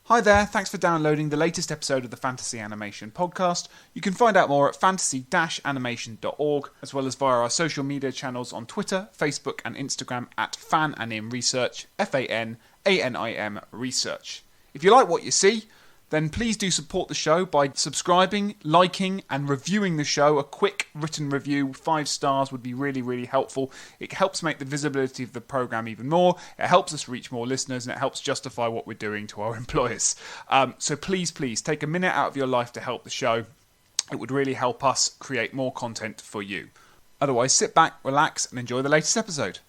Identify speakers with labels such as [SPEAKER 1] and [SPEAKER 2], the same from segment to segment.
[SPEAKER 1] Hi there, thanks for downloading the latest episode of the Fantasy Animation podcast. You can find out more at fantasy-animation.org, as well as via our social media channels on Twitter, Facebook and Instagram at FanAnimResearch, FANANIM Research. If you like what you see, then please do support the show by subscribing, liking and reviewing the show. A quick written review, 5 stars, would be really, really helpful. It helps make the visibility of the programme even more. It helps us reach more listeners and it helps justify what we're doing to our employers. So please take a minute out of your life to help the show. It would really help us create more content for you. Otherwise, sit back, relax and enjoy the latest episode.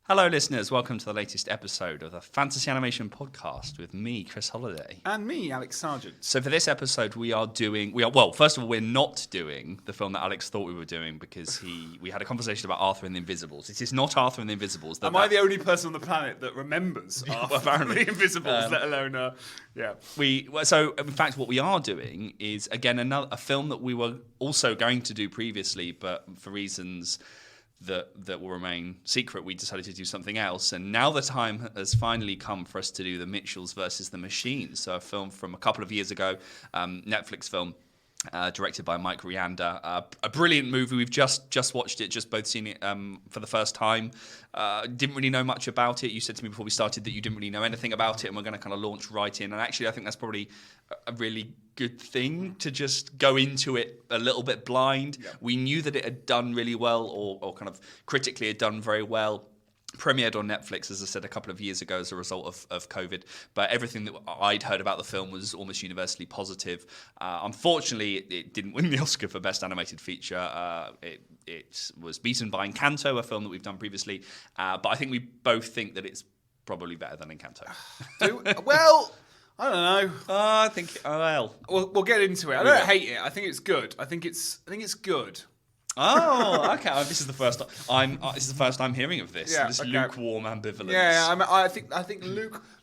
[SPEAKER 2] Hello listeners, welcome to the latest episode of the Fantasy Animation podcast with me, Chris Holliday.
[SPEAKER 1] And me, Alex Sargent.
[SPEAKER 2] So for this episode first of all, we're not doing the film that Alex thought we were doing because we had a conversation about Arthur and the Invisibles. It is not Arthur and the Invisibles.
[SPEAKER 1] Am I the only person on the planet that remembers Arthur and the Invisibles, let alone,
[SPEAKER 2] So in fact what we are doing is, again, a film that we were also going to do previously, but for reasons that will remain secret, we decided to do something else, and now the time has finally come for us to do The Mitchells versus the Machines, so a film from a couple of years ago, Netflix film, directed by Mike Rianda. A brilliant movie. We've just watched it, just both seen it for the first time. Didn't really know much about it. You said to me before we started that you didn't really know anything about it, and we're going to kind of launch right in. And actually, I think that's probably a really good thing to just go into it a little bit blind. Yeah. We knew that it had done really well, or kind of critically had done very well. Premiered on Netflix, as I said, a couple of years ago as a result of COVID, but everything that I'd heard about the film was almost universally positive. Unfortunately, it didn't win the Oscar for Best Animated Feature. It was beaten by Encanto, a film that we've done previously, but I think we both think that it's probably better than Encanto.
[SPEAKER 1] Well, I don't know.
[SPEAKER 2] I think
[SPEAKER 1] we'll get into it. I don't hate it. I think it's good. I think it's good.
[SPEAKER 2] Oh, okay. This is the first time I'm hearing of this. Yeah, lukewarm ambivalence.
[SPEAKER 1] Yeah, I think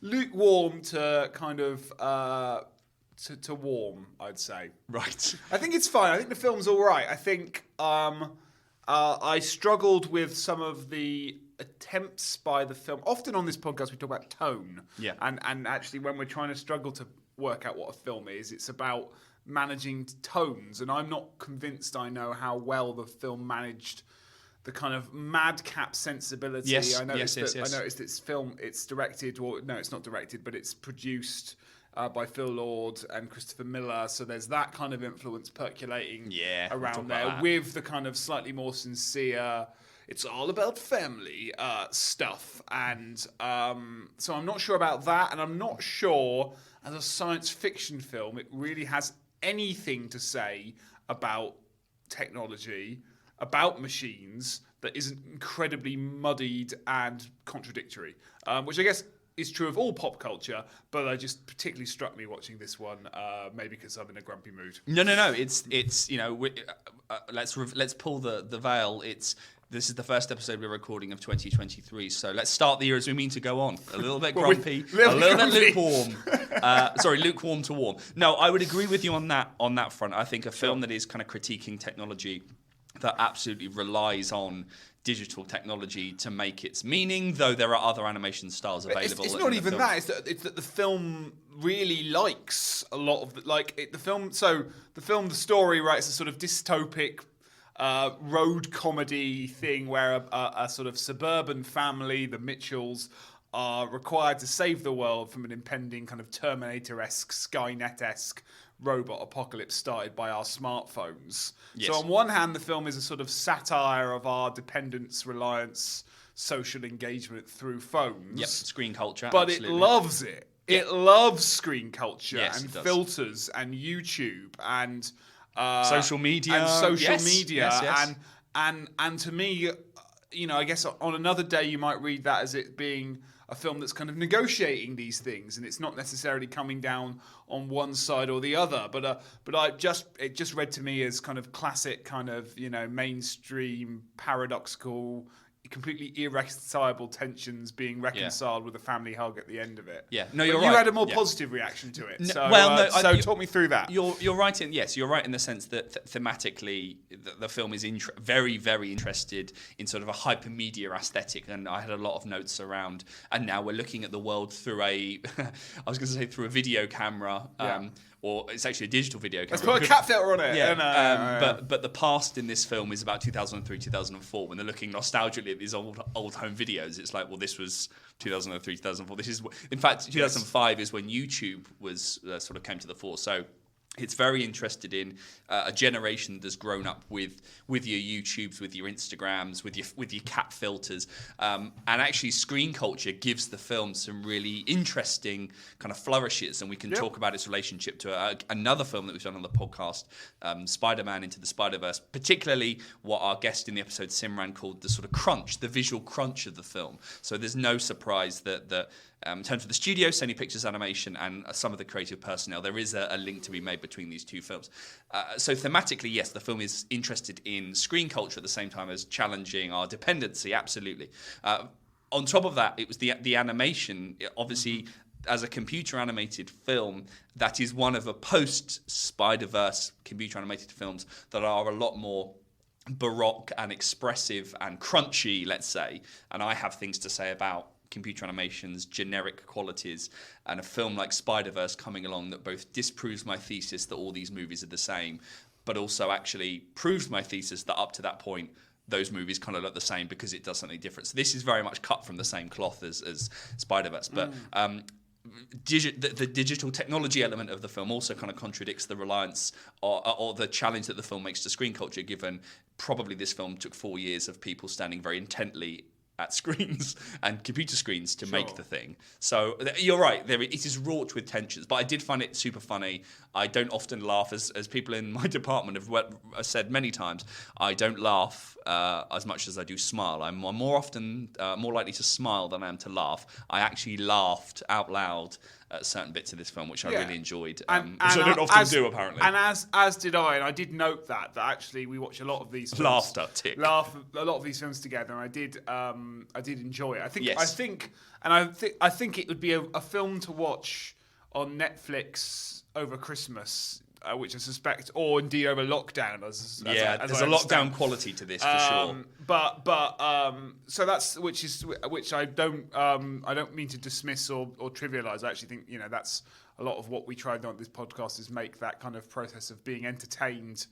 [SPEAKER 1] lukewarm to kind of to warm, I'd say.
[SPEAKER 2] Right.
[SPEAKER 1] I think it's fine. I think the film's all right. I think I struggled with some of the attempts by the film. Often on this podcast we talk about tone.
[SPEAKER 2] Yeah.
[SPEAKER 1] And actually when we're trying to struggle to work out what a film is, it's about managing tones, and I'm not convinced I know how well the film managed the kind of madcap sensibility.
[SPEAKER 2] Yes,
[SPEAKER 1] I noticed
[SPEAKER 2] yes.
[SPEAKER 1] I noticed it's directed, or no, it's not directed, but it's produced by Phil Lord and Christopher Miller, so there's that kind of influence perculating around there, with the kind of slightly more sincere, it's all about family stuff, and so I'm not sure about that, and I'm not sure as a science fiction film it really has anything to say about technology, about machines, that isn't incredibly muddied and contradictory, which I guess is true of all pop culture, but it just particularly struck me watching this one, maybe because I'm in a grumpy mood.
[SPEAKER 2] No. It's let's pull the veil. This is the first episode we're recording of 2023, so let's start the year as we mean to go on. A little bit grumpy, a little bit lukewarm. Lukewarm to warm. No, I would agree with you on that front. I think a film that is kind of critiquing technology, that absolutely relies on digital technology to make its meaning, though there are other animation styles available.
[SPEAKER 1] It's not even that. It's that the film really likes a lot of the story, right? It's a sort of dystopic road comedy thing where a sort of suburban family, the Mitchells, are required to save the world from an impending kind of Terminator-esque, Skynet-esque robot apocalypse started by our smartphones. Yes. So on one hand, the film is a sort of satire of our dependence, reliance, social engagement through phones.
[SPEAKER 2] Yep, screen culture.
[SPEAKER 1] But
[SPEAKER 2] absolutely.
[SPEAKER 1] It loves it. Yeah. It loves screen culture
[SPEAKER 2] and
[SPEAKER 1] filters and YouTube and
[SPEAKER 2] social media.
[SPEAKER 1] And to me, I guess on another day you might read that as it being a film that's kind of negotiating these things, and it's not necessarily coming down on one side or the other. But it just read to me as kind of classic, kind of mainstream paradoxical, completely irreconcilable tensions being reconciled with a family hug at the end of it.
[SPEAKER 2] Yeah, no,
[SPEAKER 1] you're
[SPEAKER 2] right.
[SPEAKER 1] You had a more positive reaction to it. Talk me through that.
[SPEAKER 2] You're right you're right in the sense that thematically the film is very, very interested in sort of a hypermedia aesthetic, and I had a lot of notes around. And now we're looking at the world through a through a video camera. Or it's actually a digital video camera.
[SPEAKER 1] Let's put a cat filter on it.
[SPEAKER 2] Yeah. But the past in this film is about 2003, 2004. When they're looking nostalgically at these old home videos, it's like, well, this was 2003, 2004. This is, in fact, 2005 is when YouTube was sort of came to the fore. So it's very interested in a generation that's grown up with your YouTubes, with your Instagrams, with your cat filters, and actually screen culture gives the film some really interesting kind of flourishes, and we can talk about its relationship to another film that we've done on the podcast, Spider-Man Into the Spider-Verse, particularly what our guest in the episode Simran called the sort of crunch, the visual crunch of the film. So there's no surprise that in terms of the studio, Sony Pictures Animation, and some of the creative personnel, there is a link to be made between these two films. So thematically, yes, the film is interested in screen culture at the same time as challenging our dependency, absolutely. On top of that, it was the animation, obviously, as a computer animated film, that is one of a post-Spider-Verse computer animated films that are a lot more baroque and expressive and crunchy, let's say. And I have things to say about computer animation's generic qualities, and a film like Spider-Verse coming along that both disproves my thesis that all these movies are the same, but also actually proves my thesis that up to that point those movies kind of look the same because it does something different. So this is very much cut from the same cloth as Spider-Verse, but the digital technology element of the film also kind of contradicts the reliance or the challenge that the film makes to screen culture, given probably this film took 4 years of people standing very intently at screens and computer screens to make the thing. So you're right, it is wrought with tensions, but I did find it super funny. I don't often laugh, as people in my department have said many times, I don't laugh as much as I do smile. I'm more often more likely to smile than I am to laugh. I actually laughed out loud at certain bits of this film, which I really enjoyed, which I don't often do, apparently.
[SPEAKER 1] And as did I, and I did note that actually we watch a lot of these films.
[SPEAKER 2] Laughter, tick.
[SPEAKER 1] Laugh a lot of these films together, and I did enjoy it. I think it would be a film to watch on Netflix over Christmas, which I suspect, or indeed over lockdown. As
[SPEAKER 2] there's a lockdown quality to this for sure.
[SPEAKER 1] So that's which I don't mean to dismiss or trivialize. I actually think that's a lot of what we tried on this podcast is make that kind of process of being entertained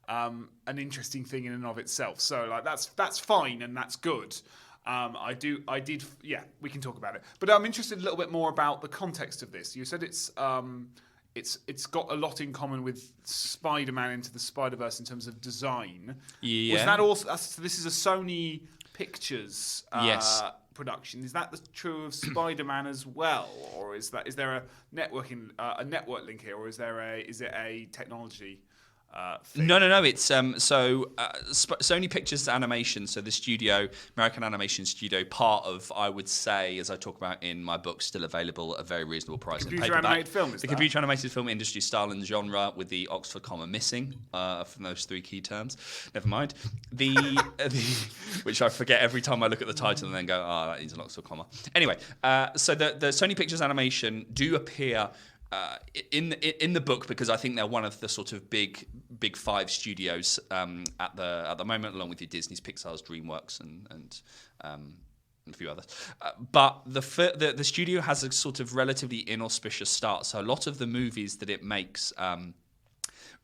[SPEAKER 1] an interesting thing in and of itself. So like that's fine and that's good. We can talk about it. But I'm interested a little bit more about the context of this. You said it's got a lot in common with Spider-Man Into the Spider-Verse in terms of design.
[SPEAKER 2] Yeah.
[SPEAKER 1] Was that also? So this is a Sony Pictures production. Is that true of Spider-Man as well, or is there a network link here, or is it a technology?
[SPEAKER 2] No. It's Sony Pictures Animation, so the studio, American animation studio, part of, I would say, as I talk about in my book, still available at a very reasonable price.
[SPEAKER 1] Computer animated film, is
[SPEAKER 2] the
[SPEAKER 1] that?
[SPEAKER 2] Computer animated film industry style and genre, with the Oxford comma missing from those three key terms. Never mind. The which I forget every time I look at the title and then go, that needs an Oxford comma. Anyway, so the Sony Pictures Animation do appear in the book because I think they're one of the sort of big five studios at the moment, along with your Disney's, Pixar's, DreamWorks, and a few others. But the studio has a sort of relatively inauspicious start. So a lot of the movies that it makes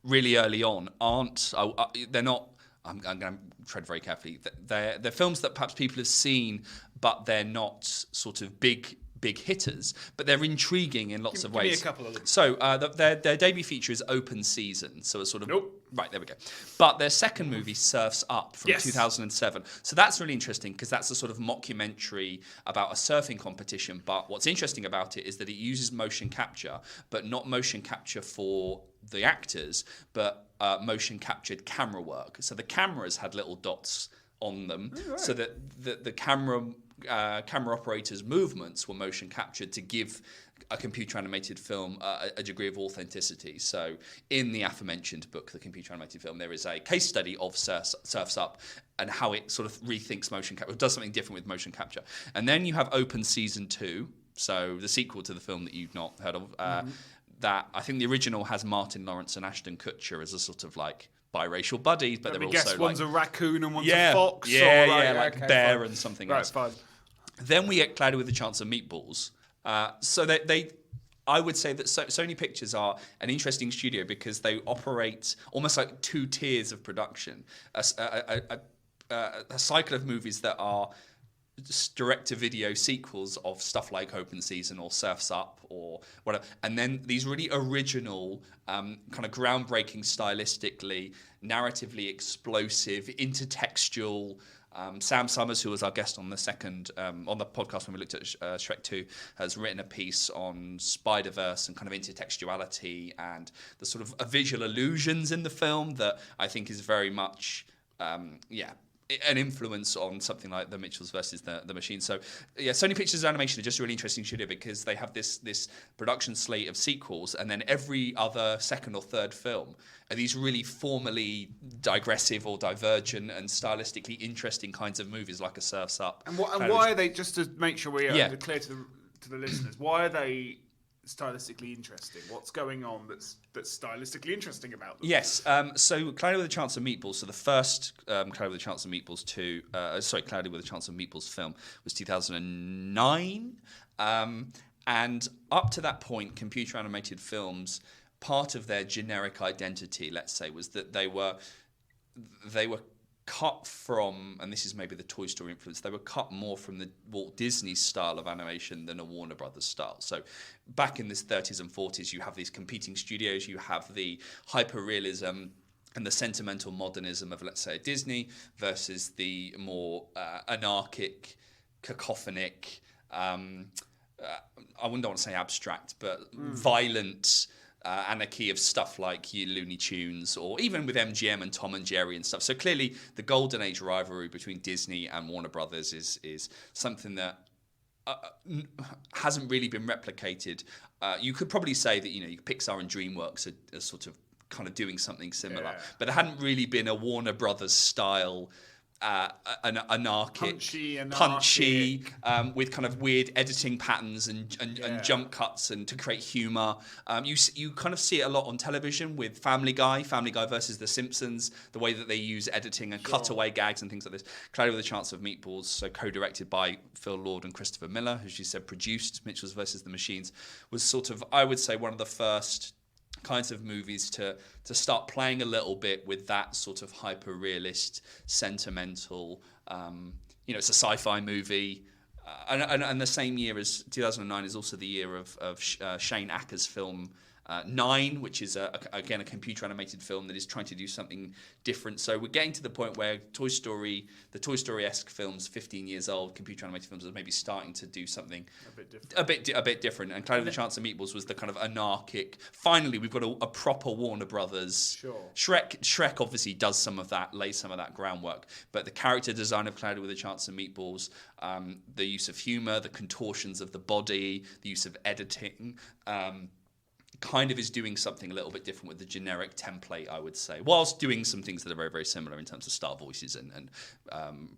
[SPEAKER 2] really early on they're not. I'm going to tread very carefully. They're films that perhaps people have seen, but they're not sort of big hitters, but they're intriguing in lots of ways.
[SPEAKER 1] Give me a couple of them.
[SPEAKER 2] So their debut feature is Open Season, so it's sort of right, there we go. But their second movie, Surf's Up, from 2007. So that's really interesting because that's a sort of mockumentary about a surfing competition. But what's interesting about it is that it uses motion capture, but not motion capture for the actors, but motion captured camera work. So the cameras had little dots on them, so that the camera operators' movements were motion captured to give a computer animated film a degree of authenticity. So in the aforementioned book, The Computer Animated Film, there is a case study of Surf's Up and how it sort of rethinks motion capture, does something different with motion capture. And then you have Open Season 2, so the sequel to the film that you've not heard of, that I think the original has Martin Lawrence and Ashton Kutcher as a sort of like biracial buddies, but they're also
[SPEAKER 1] guess one's a raccoon and one's
[SPEAKER 2] a
[SPEAKER 1] fox.
[SPEAKER 2] like bear
[SPEAKER 1] fine.
[SPEAKER 2] And something
[SPEAKER 1] right,
[SPEAKER 2] else.
[SPEAKER 1] Fine.
[SPEAKER 2] Then we get Cloudy with a Chance of Meatballs. So I would say that Sony Pictures are an interesting studio because they operate almost like two tiers of production. A cycle of movies that are direct-to-video sequels of stuff like Open Season or Surf's Up or whatever, and then these really original, kind of groundbreaking stylistically, narratively explosive, intertextual. Sam Summers, who was our guest on the second on the podcast when we looked at Shrek 2, has written a piece on Spider-Verse and kind of intertextuality and the sort of visual illusions in the film that I think is very much an influence on something like The Mitchells versus the Machine. So, yeah, Sony Pictures Animation are just a really interesting studio because they have this production slate of sequels, and then every other second or third film are these really formally digressive or divergent and stylistically interesting kinds of movies, like a Surf's Up.
[SPEAKER 1] And why are they, just to make sure we're clear to the listeners, why are they stylistically interesting? What's going on that's stylistically interesting about them?
[SPEAKER 2] Yes, so Cloudy with a Chance of Meatballs, so the first Cloudy with a Chance of Meatballs Cloudy with a Chance of Meatballs film was 2009, and up to that point, computer animated films, part of their generic identity, let's say, was that they were cut from, and this is maybe the Toy Story influence, they were cut more from the Walt Disney style of animation than a Warner Brothers style. So back in the 30s and 40s, you have these competing studios, you have the hyper-realism and the sentimental modernism of, let's say, Disney versus the more anarchic, cacophonic, I wouldn't want to say abstract, but violent anarchy of stuff like your Looney Tunes, or even with MGM and Tom and Jerry and stuff. So clearly, the golden age rivalry between Disney and Warner Brothers is something that hasn't really been replicated. You could probably say that Pixar and DreamWorks are sort of kind of doing something similar, but there hadn't really been a Warner Brothers style. An anarchic, punchy, with kind of weird editing patterns and jump cuts, and to create humor. You kind of see it a lot on television with Family Guy versus The Simpsons, the way that they use editing and cutaway gags and things like this. Cloudy with a Chance of Meatballs, so co-directed by Phil Lord and Christopher Miller, who, as you said, produced Mitchells versus the Machines, was sort of, I would say, one of the first kinds of movies to start playing a little bit with that sort of hyper-realist, sentimental, it's a sci-fi movie. And the same year as 2009 is also the year of Shane Acker's film 9, which is, again, a computer-animated film that is trying to do something different. So we're getting to the point where the Toy Story-esque films, 15 years old, computer-animated films, are maybe starting to do something a bit different. And Cloudy with a Chance of Meatballs was the kind of anarchic. Finally, we've got a proper Warner Brothers.
[SPEAKER 1] Sure.
[SPEAKER 2] Shrek obviously does some of that, lays some of that groundwork. But the character design of Cloudy with a Chance of Meatballs, the use of humor, the contortions of the body, the use of editing, kind of is doing something a little bit different with the generic template, I would say, whilst doing some things that are very, very similar in terms of star voices and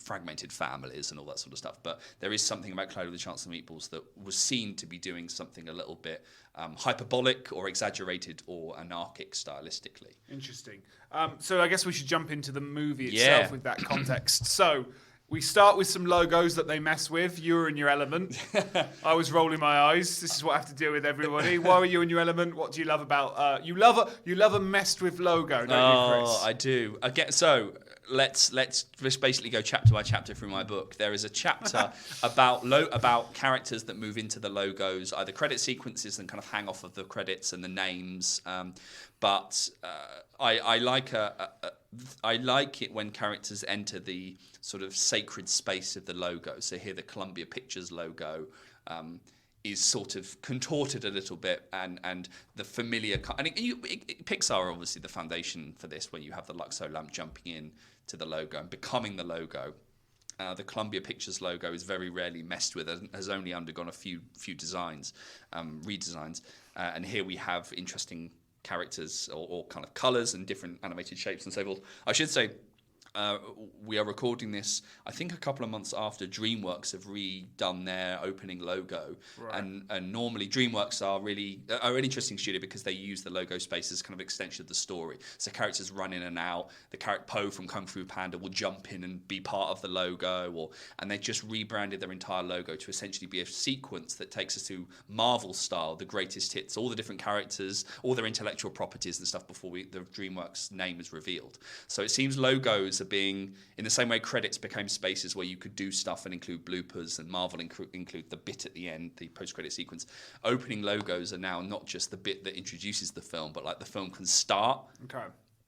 [SPEAKER 2] fragmented families and all that sort of stuff. But there is something about Cloudy with a Chance of Meatballs that was seen to be doing something a little bit hyperbolic or exaggerated or anarchic stylistically.
[SPEAKER 1] Interesting. So I guess we should jump into the movie itself with that context. So we start with some logos that they mess with. You're in your element. I was rolling my eyes. This is what I have to deal with, everybody. Why are you in your element? What do you love about... You love a messed with logo, don't you, Chris?
[SPEAKER 2] Oh, I do. Again, so let's just basically go chapter by chapter through my book. There is a chapter about characters that move into the logos, either credit sequences and kind of hang off of the credits and the names. But I like it when characters enter the sort of sacred space of the logo. So here the Columbia Pictures logo is sort of contorted a little bit, and the familiar... Pixar are obviously the foundation for this, where you have the Luxo lamp jumping in to the logo and becoming the logo. The Columbia Pictures logo is very rarely messed with, and has only undergone a few designs, redesigns. And here we have interesting characters or kind of colours and different animated shapes and so forth. I should say, we are recording this, I think, a couple of months after DreamWorks have redone their opening logo. Right. And normally DreamWorks are an interesting studio because they use the logo space as kind of extension of the story. So characters run in and out. The character Po from Kung Fu Panda will jump in and be part of the logo, and they just rebranded their entire logo to essentially be a sequence that takes us to Marvel style, the greatest hits, all the different characters, all their intellectual properties and stuff before the DreamWorks name is revealed. So it seems logos are being, in the same way credits became spaces where you could do stuff and include bloopers, and Marvel include the bit at the end, the post-credit sequence. Opening logos are now not just the bit that introduces the film, but like the film can start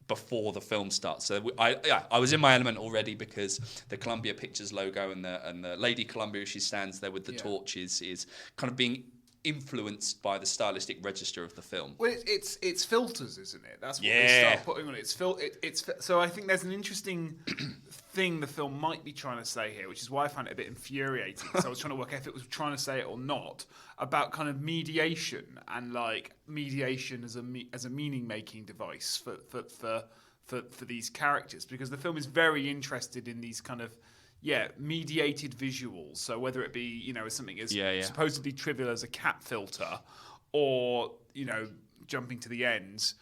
[SPEAKER 2] before the film starts. So I was in my element already because the Columbia Pictures logo and the Lady Columbia, she stands there with the torch, is kind of being influenced by the stylistic register of the film.
[SPEAKER 1] Well, it's filters, isn't it? That's what they start putting on it. So I think there's an interesting thing the film might be trying to say here, which is why I found it a bit infuriating. So I was trying to work out if it was trying to say it or not, about kind of mediation and like mediation as a meaning making device for these characters, because the film is very interested in these kind of mediated visuals. So whether it be, something as supposedly trivial as a cat filter, or, jumping to the end,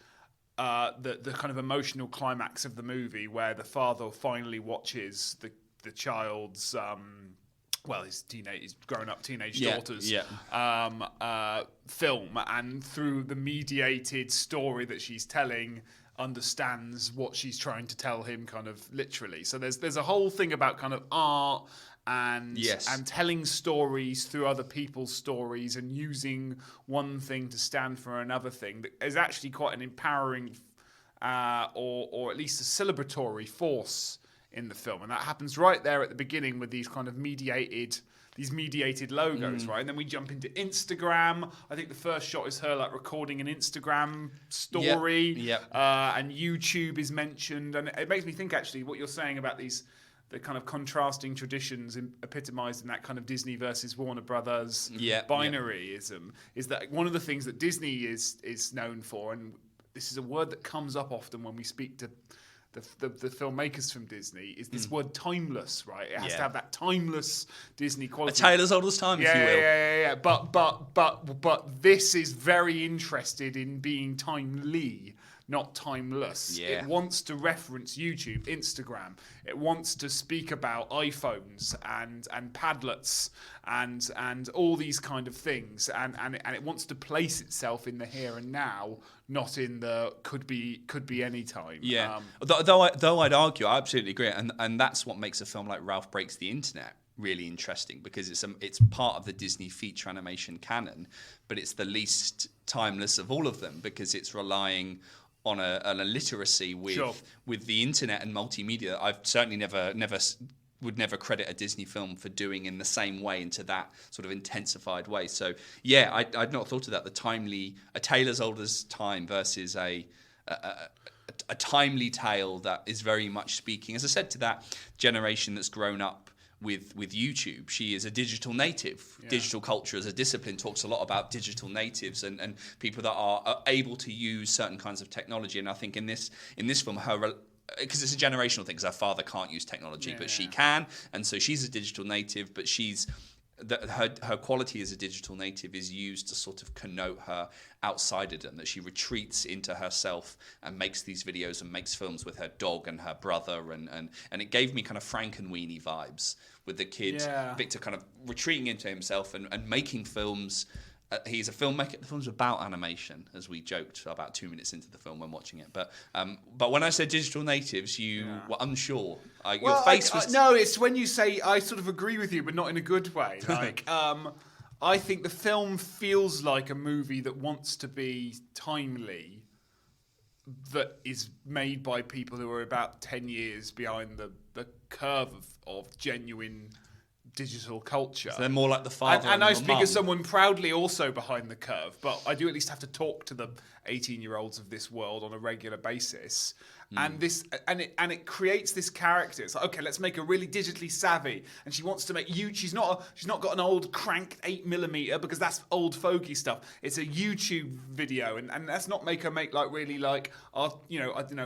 [SPEAKER 1] the kind of emotional climax of the movie where the father finally watches the child's his grown-up teenage daughter's film, and through the mediated story that she's telling, understands what she's trying to tell him, kind of literally. So there's a whole thing about kind of art and telling stories through other people's stories, and using one thing to stand for another thing, that is actually quite an empowering or at least a celebratory force in the film. And that happens right there at the beginning with these kind of mediated logos, right? And then we jump into Instagram. I think the first shot is her like recording an Instagram story. And YouTube is mentioned. And it makes me think, actually, what you're saying about the kind of contrasting traditions epitomized in that kind of Disney versus Warner Brothers binaryism, is that one of the things that Disney is known for, and this is a word that comes up often when we speak to the filmmakers from Disney, is this word timeless, right? It has to have that timeless Disney quality.
[SPEAKER 2] A tale as old as time, if you will.
[SPEAKER 1] But this is very interested in being timely, not timeless. It wants to reference YouTube, Instagram. It wants to speak about iPhones and Padlets and all these kind of things, and it wants to place itself in the here and now, not in the could be any time.
[SPEAKER 2] Though I'd argue, I absolutely agree, and that's what makes a film like Ralph Breaks the Internet really interesting, because it's part of the Disney feature animation canon, but it's the least timeless of all of them, because it's relying on a literacy with the internet and multimedia. I've certainly would never credit a Disney film for doing in the same way, into that sort of intensified way. So I'd not thought of that. A tale as old as time versus a timely tale that is very much speaking, as I said, to that generation that's grown up with YouTube. She is a digital native. Digital culture as a discipline talks a lot about digital natives and people that are able to use certain kinds of technology. And I think in this film, because it's a generational thing, because her father can't use technology, but she can, and so she's a digital native, but her quality as a digital native is used to sort of connote her outsiderdom, that she retreats into herself and makes these videos and makes films with her dog and her brother, and it gave me kind of Frankenweenie vibes with the kid Victor kind of retreating into himself and making films. He's a filmmaker. The film's about animation, as we joked about 2 minutes into the film when watching it. But when I said digital natives, you were unsure. Your face was...
[SPEAKER 1] No, it's when you say, I sort of agree with you, but not in a good way. Like, I think the film feels like a movie that wants to be timely, that is made by people who are about 10 years behind the curve of genuine digital culture.
[SPEAKER 2] So they're more like the father
[SPEAKER 1] and I
[SPEAKER 2] the
[SPEAKER 1] speak
[SPEAKER 2] mum.
[SPEAKER 1] as someone proudly also behind the curve, but I do at least have to talk to the 18-year-olds of this world on a regular basis. And it creates this character. It's like, okay, let's make her really digitally savvy, and she wants to make you. She's not got an old cranked 8mm because that's old fogey stuff. It's a YouTube video, and let's not make her make like really like art,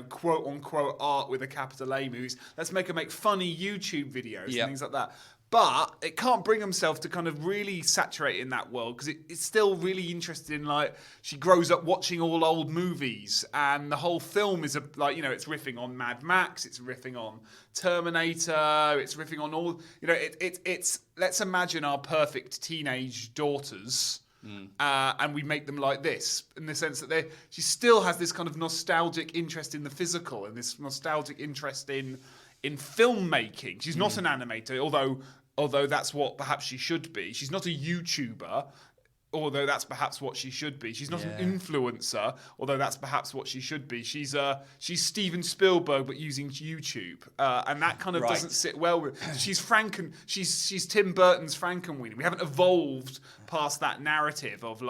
[SPEAKER 1] quote unquote art with a capital A movies. Let's make her make funny YouTube videos and things like that. But it can't bring himself to kind of really saturate in that world because it's still really interested in, like, she grows up watching all old movies, and the whole film is it's riffing on Mad Max, it's riffing on Terminator, it's riffing on all, it's let's imagine our perfect teenage daughters. And we make them like this, in the sense that she still has this kind of nostalgic interest in the physical and this nostalgic interest in filmmaking. She's not an animator, although that's what perhaps she should be. She's not a YouTuber, although that's perhaps what she should be. She's not an influencer, although that's perhaps what she should be. She's Steven Spielberg, but using YouTube, and that kind of doesn't sit well with. She's Tim Burton's Frankenweenie. We haven't evolved past that narrative of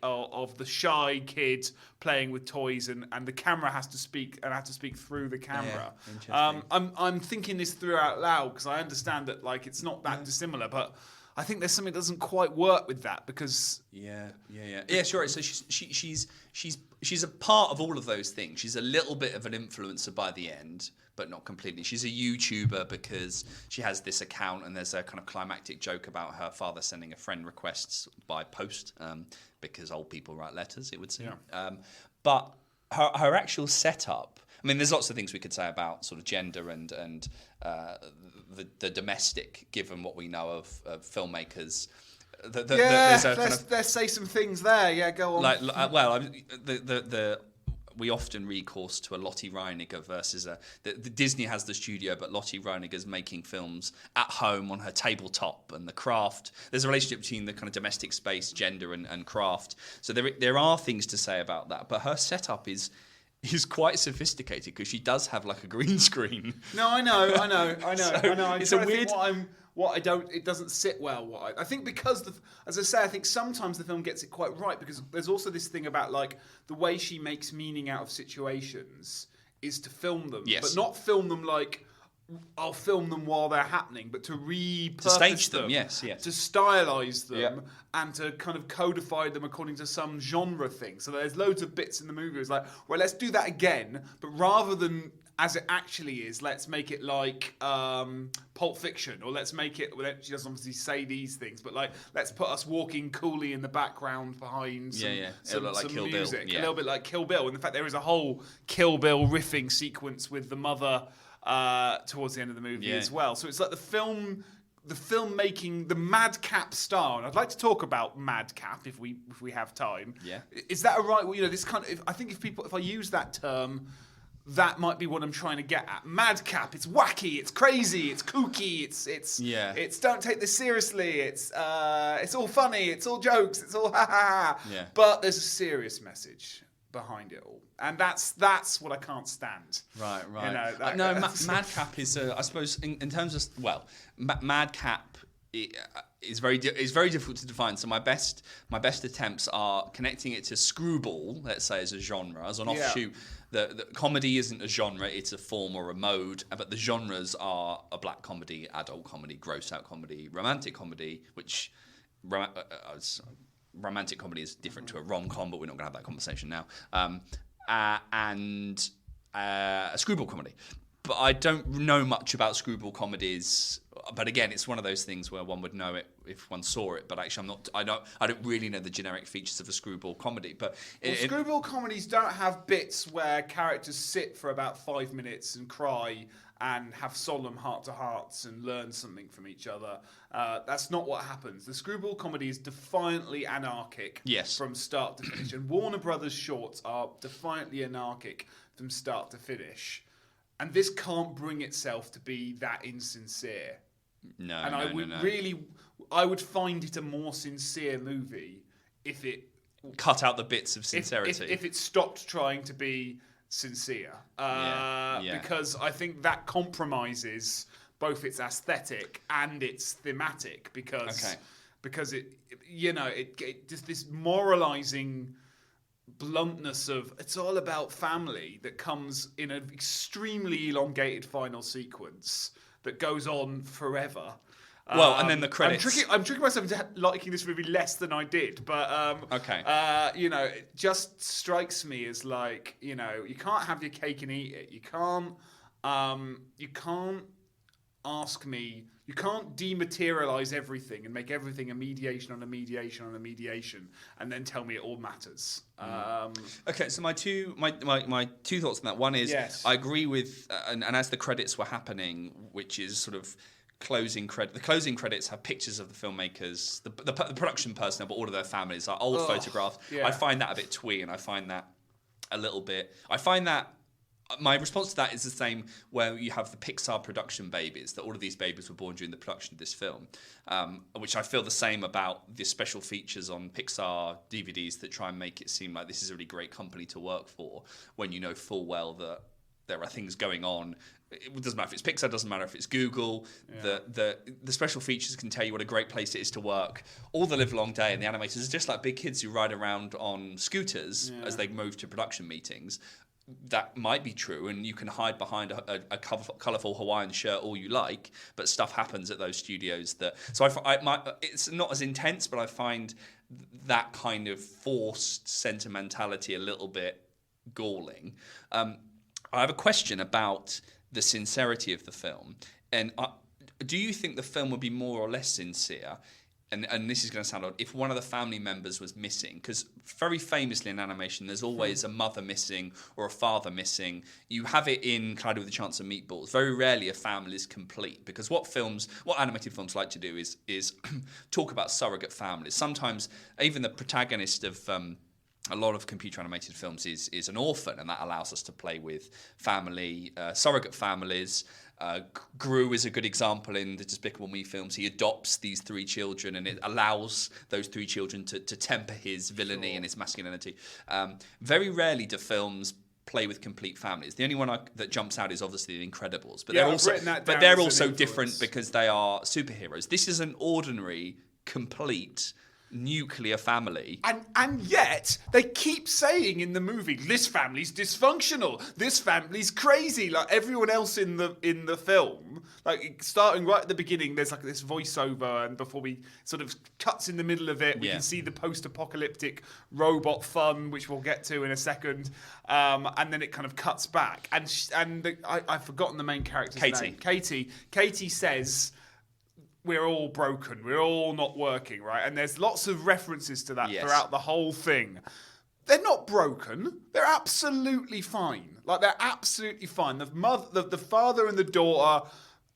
[SPEAKER 1] of the shy kid playing with toys, and the camera has to speak and have to speak through the camera. I'm thinking this through out loud because I understand that it's not that dissimilar, but I think there's something that doesn't quite work with that because
[SPEAKER 2] Sure. So she's a part of all of those things. She's a little bit of an influencer by the end, but not completely. She's a YouTuber because she has this account, and there's a kind of climactic joke about her father sending a friend requests by post because old people write letters, it would seem. But her actual setup. I mean, there's lots of things we could say about sort of gender and the domestic, given what we know of filmmakers.
[SPEAKER 1] Let's say some things there. Yeah, go on.
[SPEAKER 2] We often recourse to a Lottie Reiniger versus the Disney has the studio, but Lottie Reiniger's making films at home on her tabletop, and the craft. There's a relationship between the kind of domestic space, gender, and craft. So there are things to say about that, but her setup is quite sophisticated because she does have like a green screen.
[SPEAKER 1] No, I know.
[SPEAKER 2] It's a weird.
[SPEAKER 1] It doesn't sit well. I think because, as I say, I think sometimes the film gets it quite right because there's also this thing about the way she makes meaning out of situations is to film them, but not film them like I'll film them while they're happening, but to repurpose
[SPEAKER 2] stage them,
[SPEAKER 1] to stylize them, and to kind of codify them according to some genre thing. So there's loads of bits in the movie. It's like, well, let's do that again, but rather than as it actually is, let's make it like Pulp Fiction, or let's make it. Well, she doesn't obviously say these things, but let's put us walking coolly in the background behind some music, a little bit like Kill Bill. And in fact, there is a whole Kill Bill riffing sequence with the mother towards the end of the movie as well. So it's like the filmmaking, the madcap style. And I'd like to talk about madcap if we have time. Yeah, is that a right? This kind of. I think if I use that term, that might be what I'm trying to get at. Madcap. It's wacky. It's crazy. It's kooky. It's don't take this seriously. It's all funny. It's all jokes. It's all ha ha ha. Yeah. But there's a serious message behind it all, and that's what I can't stand.
[SPEAKER 2] Right. Madcap is, I suppose, in terms of madcap is very difficult to define. So my best attempts are connecting it to screwball, let's say, as a genre, as an offshoot. The comedy isn't a genre; it's a form or a mode. But the genres are a black comedy, adult comedy, gross out comedy, romantic comedy, which. Romantic comedy is different to a rom-com, but we're not going to have that conversation now. And a screwball comedy. But I don't know much about screwball comedies. But again, it's one of those things where one would know it if one saw it. But actually, I don't really know the generic features of a screwball comedy. But
[SPEAKER 1] screwball comedies don't have bits where characters sit for about 5 minutes and cry and have solemn heart-to-hearts and learn something from each other. That's not what happens. The screwball comedy is defiantly anarchic from start to finish. And Warner Brothers shorts are defiantly anarchic from start to finish. And this can't bring itself to be that insincere. I would find it a more sincere movie if it...
[SPEAKER 2] cut out the bits of sincerity.
[SPEAKER 1] If it stopped trying to be sincere, because I think that compromises both its aesthetic and its thematic, because it just this moralizing bluntness of it's all about family that comes in an extremely elongated final sequence that goes on forever.
[SPEAKER 2] Well, and then the credits.
[SPEAKER 1] I'm tricking myself into liking this movie less than I did, but it just strikes me as like, you can't have your cake and eat it. You can't ask me. You can't dematerialize everything and make everything a mediation on a mediation on a mediation, and then tell me it all matters.
[SPEAKER 2] Okay, so my two thoughts on that. One is, yes, I agree with, and as the credits were happening, which is sort of closing credit. The closing credits have pictures of the filmmakers, the production personnel, but all of their families, like old photographs. Yeah. I find that a bit twee, and I find that a little bit. I find that. My response to that is the same where you have the Pixar production babies, that all of these babies were born during the production of this film, which I feel the same about the special features on Pixar DVDs that try and make it seem like this is a really great company to work for, when you know full well that there are things going on. It doesn't matter if it's Pixar, doesn't matter if it's Google. Yeah. The special features can tell you what a great place it is to work all the live long day, and the animators are just like big kids who ride around on scooters as they move to production meetings. That might be true, and you can hide behind a colourful Hawaiian shirt all you like, but stuff happens at those studios that. So it's not as intense, but I find that kind of forced sentimentality a little bit galling. I have a question about the sincerity of the film, and do you think the film would be more or less sincere? And this is going to sound odd, if one of the family members was missing, because very famously in animation, there's always a mother missing or a father missing. You have it in Cloudy with a Chance of Meatballs. Very rarely a family is complete, because what animated films like to do is talk about surrogate families. Sometimes even the protagonist of a lot of computer animated films is an orphan, and that allows us to play with family, surrogate families. Gru is a good example in the Despicable Me films. He adopts these 3 children, and it allows those 3 children to temper his villainy and his masculinity. Very rarely do films play with complete families. The only one that jumps out is obviously The Incredibles, but they're also different because they are superheroes. This is an ordinary, complete nuclear family,
[SPEAKER 1] and yet they keep saying in the movie, this family's dysfunctional, this family's crazy, like everyone else in the film. Like starting right at the beginning, there's like this voiceover, and before we sort of cuts in the middle of it, we can see the post-apocalyptic robot fun, which we'll get to in a second, and then it kind of cuts back, and I've forgotten the main character's name. Katie says, we're all broken, we're all not working, right? And there's lots of references to that throughout the whole thing. They're not broken. They're absolutely fine. Like, they're absolutely fine. The father and the daughter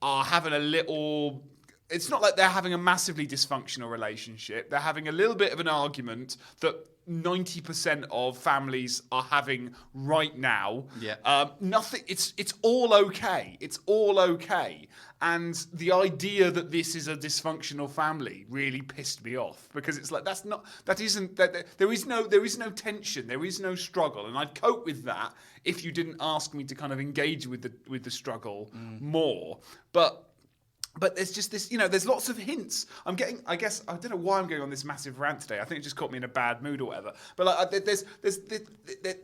[SPEAKER 1] are having a little... It's not like they're having a massively dysfunctional relationship. They're having a little bit of an argument that 90% of families are having right now. Yeah. Nothing. It's all okay. It's all okay. And the idea that this is a dysfunctional family really pissed me off, because it's like there is no tension, there is no struggle, and I'd cope with that if you didn't ask me to kind of engage with the struggle more. But there's just this, there's lots of hints. I don't know why I'm going on this massive rant today. I think it just caught me in a bad mood or whatever. But like,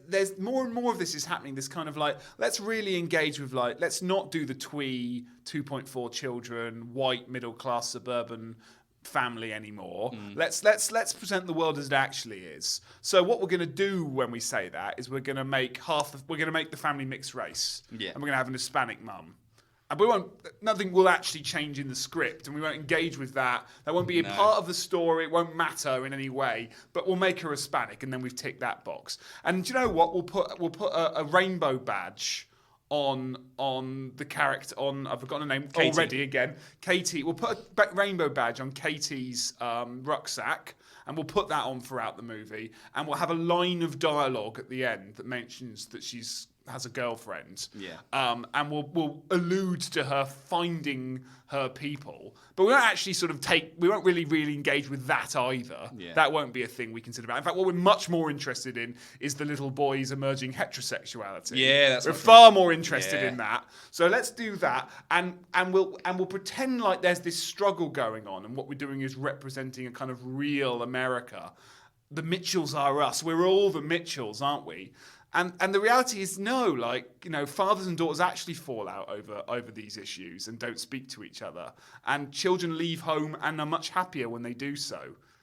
[SPEAKER 1] there's more and more of this is happening. This kind of like, let's really engage with like, let's not do the twee 2.4 children, white middle class suburban family anymore. Let's present the world as it actually is. So what we're going to do when we say that is we're going to make the family mixed race, and we're going to have an Hispanic mum. And nothing will actually change in the script, and we won't engage with that. That won't be a part of the story. It won't matter in any way. But we'll make her Hispanic, and then we've ticked that box. And do you know what? We'll put a rainbow badge on the character. I've forgotten her name
[SPEAKER 2] Katie.
[SPEAKER 1] Already again. Katie. We'll put a rainbow badge on Katie's rucksack, and we'll put that on throughout the movie. And we'll have a line of dialogue at the end that mentions that she's has a girlfriend.
[SPEAKER 2] Yeah.
[SPEAKER 1] And we'll allude to her finding her people, but we won't actually we won't really engage with that either.
[SPEAKER 2] Yeah.
[SPEAKER 1] That won't be a thing we consider about. In fact, what we're much more interested in is the little boy's emerging heterosexuality.
[SPEAKER 2] Yeah, that's
[SPEAKER 1] we're
[SPEAKER 2] what
[SPEAKER 1] far more interested
[SPEAKER 2] Yeah.
[SPEAKER 1] in that. So let's do that, and we'll pretend like there's this struggle going on, and what we're doing is representing a kind of real America. The Mitchells are us. We're all the Mitchells, aren't we? And the reality is no, like, you know, fathers and daughters actually fall out over these issues and don't speak to each other. And children leave home and are much happier when they do so.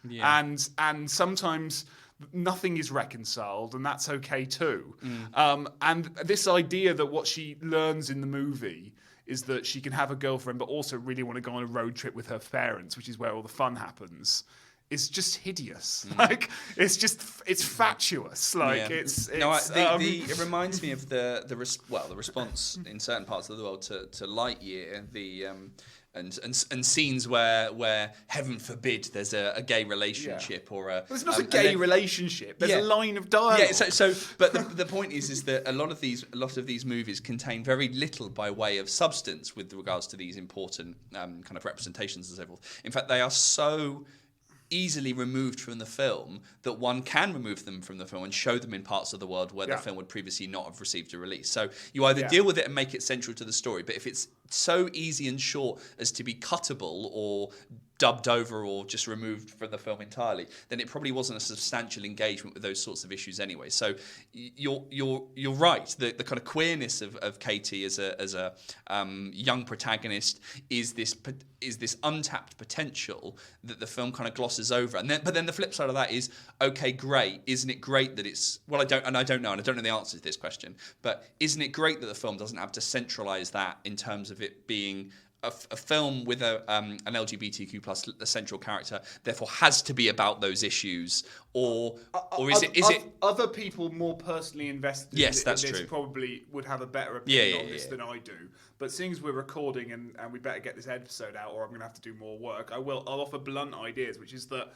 [SPEAKER 2] Yeah.
[SPEAKER 1] And sometimes nothing is reconciled, and that's okay too. And this idea that what she learns in the movie is that she can have a girlfriend but also really want to go on a road trip with her parents, which is where all the fun happens, is just hideous. Like, it's fatuous. Like,
[SPEAKER 2] it reminds me of the response in certain parts of the world to Lightyear, and scenes where heaven forbid there's a gay relationship or a.
[SPEAKER 1] There's not a gay relationship. There's a line of dialogue.
[SPEAKER 2] Yeah. But the point is that a lot of these movies contain very little by way of substance with regards to these important kind of representations and so forth. In fact, they are so easily removed from the film that one can remove them from the film and show them in parts of the world where the film would previously not have received a release. So you either deal with it and make it central to the story, but if it's so easy and short as to be cuttable or dubbed over or just removed from the film entirely, then it probably wasn't a substantial engagement with those sorts of issues anyway. So you're right. The kind of queerness of Katie as a young protagonist is this untapped potential that the film kind of glosses over. But then the flip side of that is, okay, great. Isn't it great that it's I don't know the answer to this question, but isn't it great that the film doesn't have to centralize that in terms of it being a film with an LGBTQ plus a central character, therefore has to be about those issues, or is it
[SPEAKER 1] other people more personally invested?
[SPEAKER 2] Yes, that's
[SPEAKER 1] in this
[SPEAKER 2] true.
[SPEAKER 1] Probably would have a better opinion on this than I do. But seeing as we're recording and we better get this episode out, or I'm going to have to do more work, I'll offer blunt ideas, which is that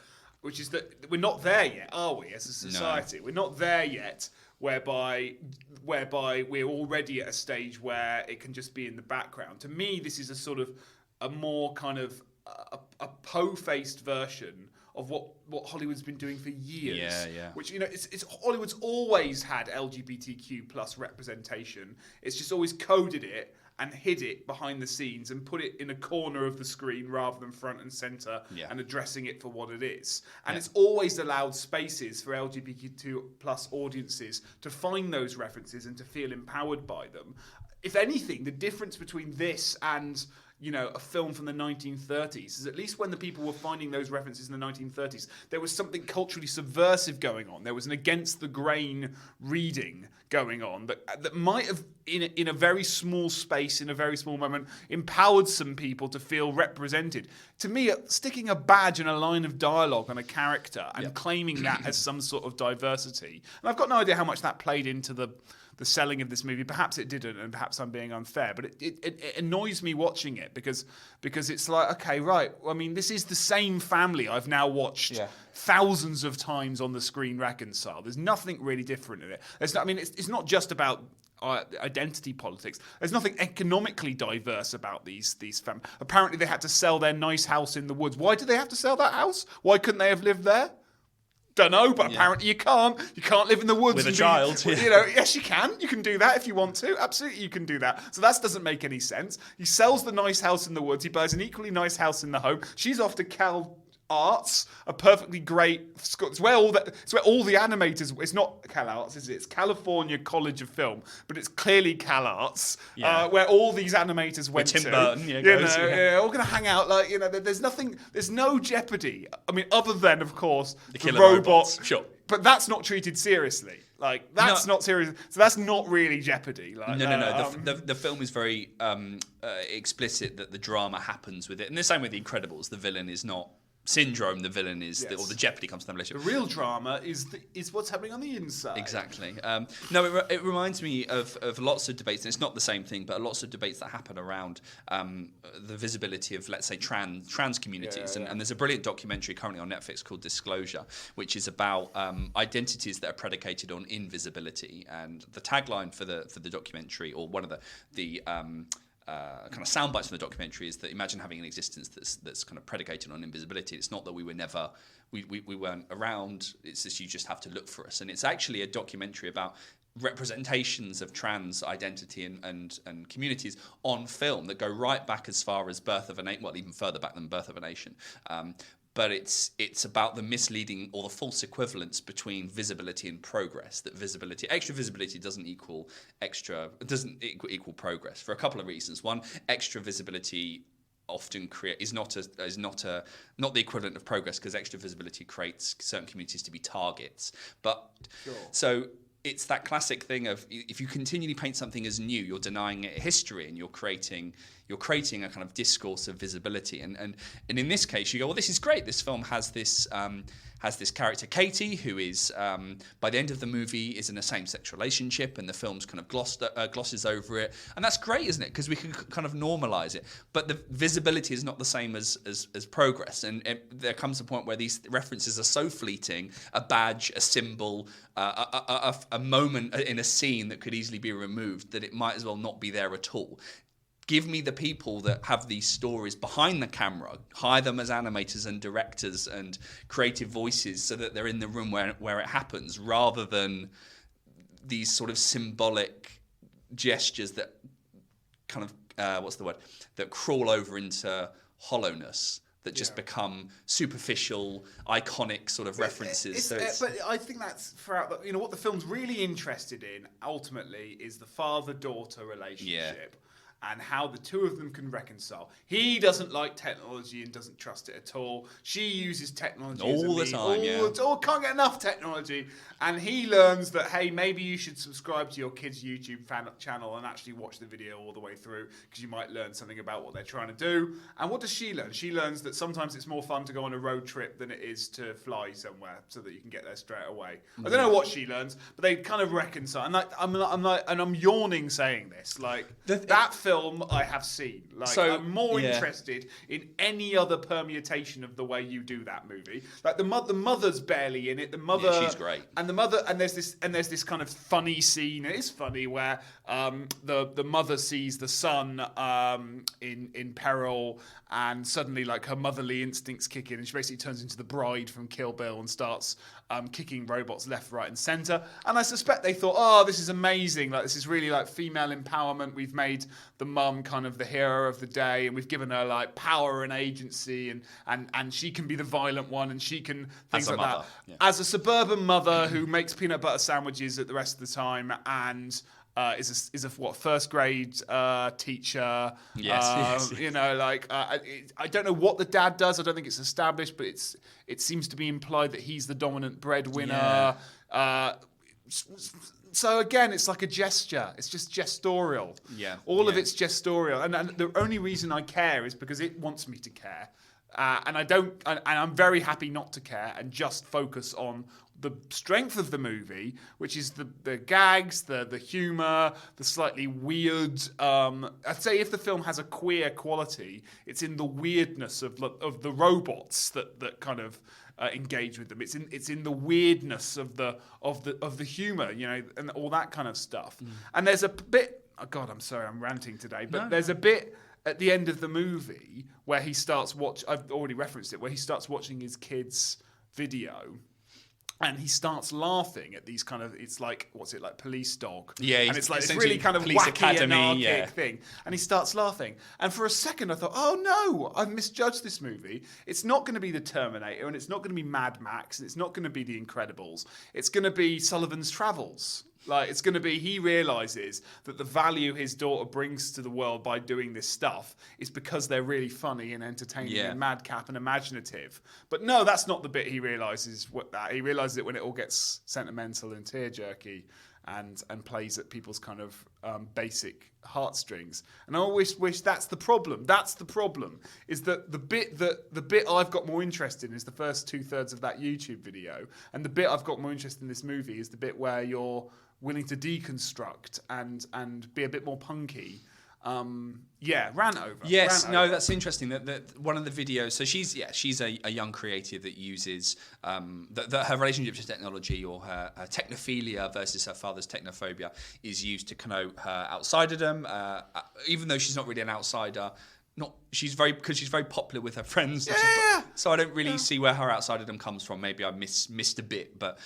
[SPEAKER 1] we're not there yet, are we? As a society, we're not there yet. Whereby we're already at a stage where it can just be in the background. To me, this is a sort of a more kind of a po-faced version of what Hollywood's been doing for years.
[SPEAKER 2] Yeah.
[SPEAKER 1] Which, you know, it's Hollywood's always had LGBTQ plus representation. It's just always coded it and hid it behind the scenes and put it in a corner of the screen rather than front and centre and addressing it for what it is. And it's always allowed spaces for LGBTQ plus audiences to find those references and to feel empowered by them. If anything, the difference between this and, you know, a film from the 1930s is at least when the people were finding those references in the 1930s, there was something culturally subversive going on. There was an against the grain reading going on that might have, in a very small space, in a very small moment, empowered some people to feel represented. To me, sticking a badge and a line of dialogue on a character and claiming that as some sort of diversity, and I've got no idea how much that played into the selling of this movie. Perhaps it didn't, and perhaps I'm being unfair, but it annoys me watching it because it's like, okay, right, I mean, this is the same family I've now watched thousands of times on the screen reconcile. There's nothing really different in it. It's not just about identity politics. There's nothing economically diverse about these families. Apparently they had to sell their nice house in the woods. Why did they have to sell that house? Why couldn't they have lived there? Don't know, but apparently you can't. You can't live in the woods
[SPEAKER 2] with a child.
[SPEAKER 1] You know, yes, you can. You can do that if you want to. Absolutely, you can do that. So that doesn't make any sense. He sells the nice house in the woods. He buys an equally nice house in the home. She's off to Cal Arts, a perfectly great school. It's where all the animators. It's not Cal Arts, is it? It's California College of Film, but it's clearly Cal Arts, where all these animators went to.
[SPEAKER 2] Tim Burton,
[SPEAKER 1] all going to hang out. Like, you know, there's nothing. There's no jeopardy. I mean, other than, of course, the
[SPEAKER 2] killer
[SPEAKER 1] robots.
[SPEAKER 2] Sure,
[SPEAKER 1] but that's not treated seriously. Like, that's not serious. So that's not really jeopardy. Like,
[SPEAKER 2] no. The film is very explicit that the drama happens with it. And the same with The Incredibles. The villain is not syndrome, the villain is, or the jeopardy comes to the relationship.
[SPEAKER 1] The real drama is what's happening on the inside.
[SPEAKER 2] Exactly. No, it reminds me of lots of debates, and it's not the same thing, but lots of debates that happen around the visibility of, let's say, trans communities. And there's a brilliant documentary currently on Netflix called Disclosure, which is about identities that are predicated on invisibility. And the tagline for the documentary, or one of the kind of sound bites from the documentary, is that imagine having an existence that's kind of predicated on invisibility. It's not that we weren't around, it's just you just have to look for us. And it's actually a documentary about representations of trans identity and communities on film that go right back as far as Birth of a Nation, well, even further back than Birth of a Nation. But it's about the misleading or the false equivalence between visibility and progress. That extra visibility doesn't equal progress for a couple of reasons. One, extra visibility often is not the equivalent of progress, because extra visibility creates certain communities to be targets. But so it's that classic thing of, if you continually paint something as new, you're denying it history, and you're creating a kind of discourse of visibility. And in this case, you go, well, this is great. This film has this character, Katie, who is, by the end of the movie, is in a same-sex relationship, and the film's kind of glosses over it. And that's great, isn't it? Because we can kind of normalize it. But the visibility is not the same as progress. And there comes a point where these references are so fleeting, a badge, a symbol, a moment in a scene that could easily be removed, that it might as well not be there at all. Give me the people that have these stories behind the camera, hire them as animators and directors and creative voices, so that they're in the room where it happens, rather than these sort of symbolic gestures that kind of, that crawl over into hollowness, that just become superficial, iconic sort of references.
[SPEAKER 1] But I think that's throughout. What the film's really interested in ultimately is the father-daughter relationship. And how the two of them can reconcile. He doesn't like technology and doesn't trust it at all. She uses technology
[SPEAKER 2] all the time,
[SPEAKER 1] can't get enough technology. And he learns that, hey, maybe you should subscribe to your kid's YouTube channel and actually watch the video all the way through, because you might learn something about what they're trying to do. And what does she learn? She learns that sometimes it's more fun to go on a road trip than it is to fly somewhere, so that you can get there straight away. I don't know what she learns, but they kind of reconcile. And I'm yawning saying this. Like, that film I have seen. I'm more interested in any other permutation of the way you do that movie. Like, the mother's barely in it. The mother,
[SPEAKER 2] she's great.
[SPEAKER 1] And there's this kind of funny scene. It is funny, where the mother sees the son in peril, and suddenly, like, her motherly instincts kick in, and she basically turns into the bride from Kill Bill and starts kicking robots left, right, and centre. And I suspect they thought, oh, this is amazing. Like, this is really like female empowerment. We've made the mum kind of the hero of the day, and we've given her like power and agency, and she can be the violent one, and she can things like that. Yeah. As a suburban mother who makes peanut butter sandwiches at the rest of the time, and is a first grade teacher.
[SPEAKER 2] Yes.
[SPEAKER 1] I don't know what the dad does. I don't think it's established, but it seems to be implied that he's the dominant breadwinner. Yeah. So again, it's like a gesture. It's just gestorial.
[SPEAKER 2] Yeah.
[SPEAKER 1] All of it's gestorial, and the only reason I care is because it wants me to care. And I'm very happy not to care and just focus on the strength of the movie, which is the gags, the humour, the slightly weird. I'd say if the film has a queer quality, it's in the weirdness of the robots that kind of engage with them. It's in the weirdness of the humour, and all that kind of stuff. And there's a bit. Oh God, I'm sorry, I'm ranting today, but there's a bit at the end of the movie where he starts I've already referenced it, where he starts watching his kid's video. And he starts laughing at these kind of, it's like, what's it, like Police Dog?
[SPEAKER 2] Yeah.
[SPEAKER 1] And it's like this really kind of wacky anarchic thing. And he starts laughing. And for a second I thought, oh no, I've misjudged this movie. It's not going to be The Terminator, and it's not going to be Mad Max, and it's not going to be The Incredibles. It's going to be Sullivan's Travels. Like, it's going to be, he realises that the value his daughter brings to the world by doing this stuff is because they're really funny and entertaining and madcap and imaginative. But no, that's not the bit he realises. He realises it when it all gets sentimental and tear-jerky. and plays at people's kind of basic heartstrings. And I always wish that's the problem. That's the problem, is that the bit I've got more interest in is the first 2/3 of that YouTube video, and the bit I've got more interest in this movie is the bit where you're willing to deconstruct and be a bit more punky. Ran over.
[SPEAKER 2] Yes, no, that's interesting. That one of the videos. So she's a young creative that uses that her relationship to technology, or her technophilia versus her father's technophobia, is used to connote her outsiderdom. Even though she's not really an outsider, she's very popular with her friends.
[SPEAKER 1] Yeah.
[SPEAKER 2] So I don't really see where her outsiderdom comes from. Maybe I missed a bit, but.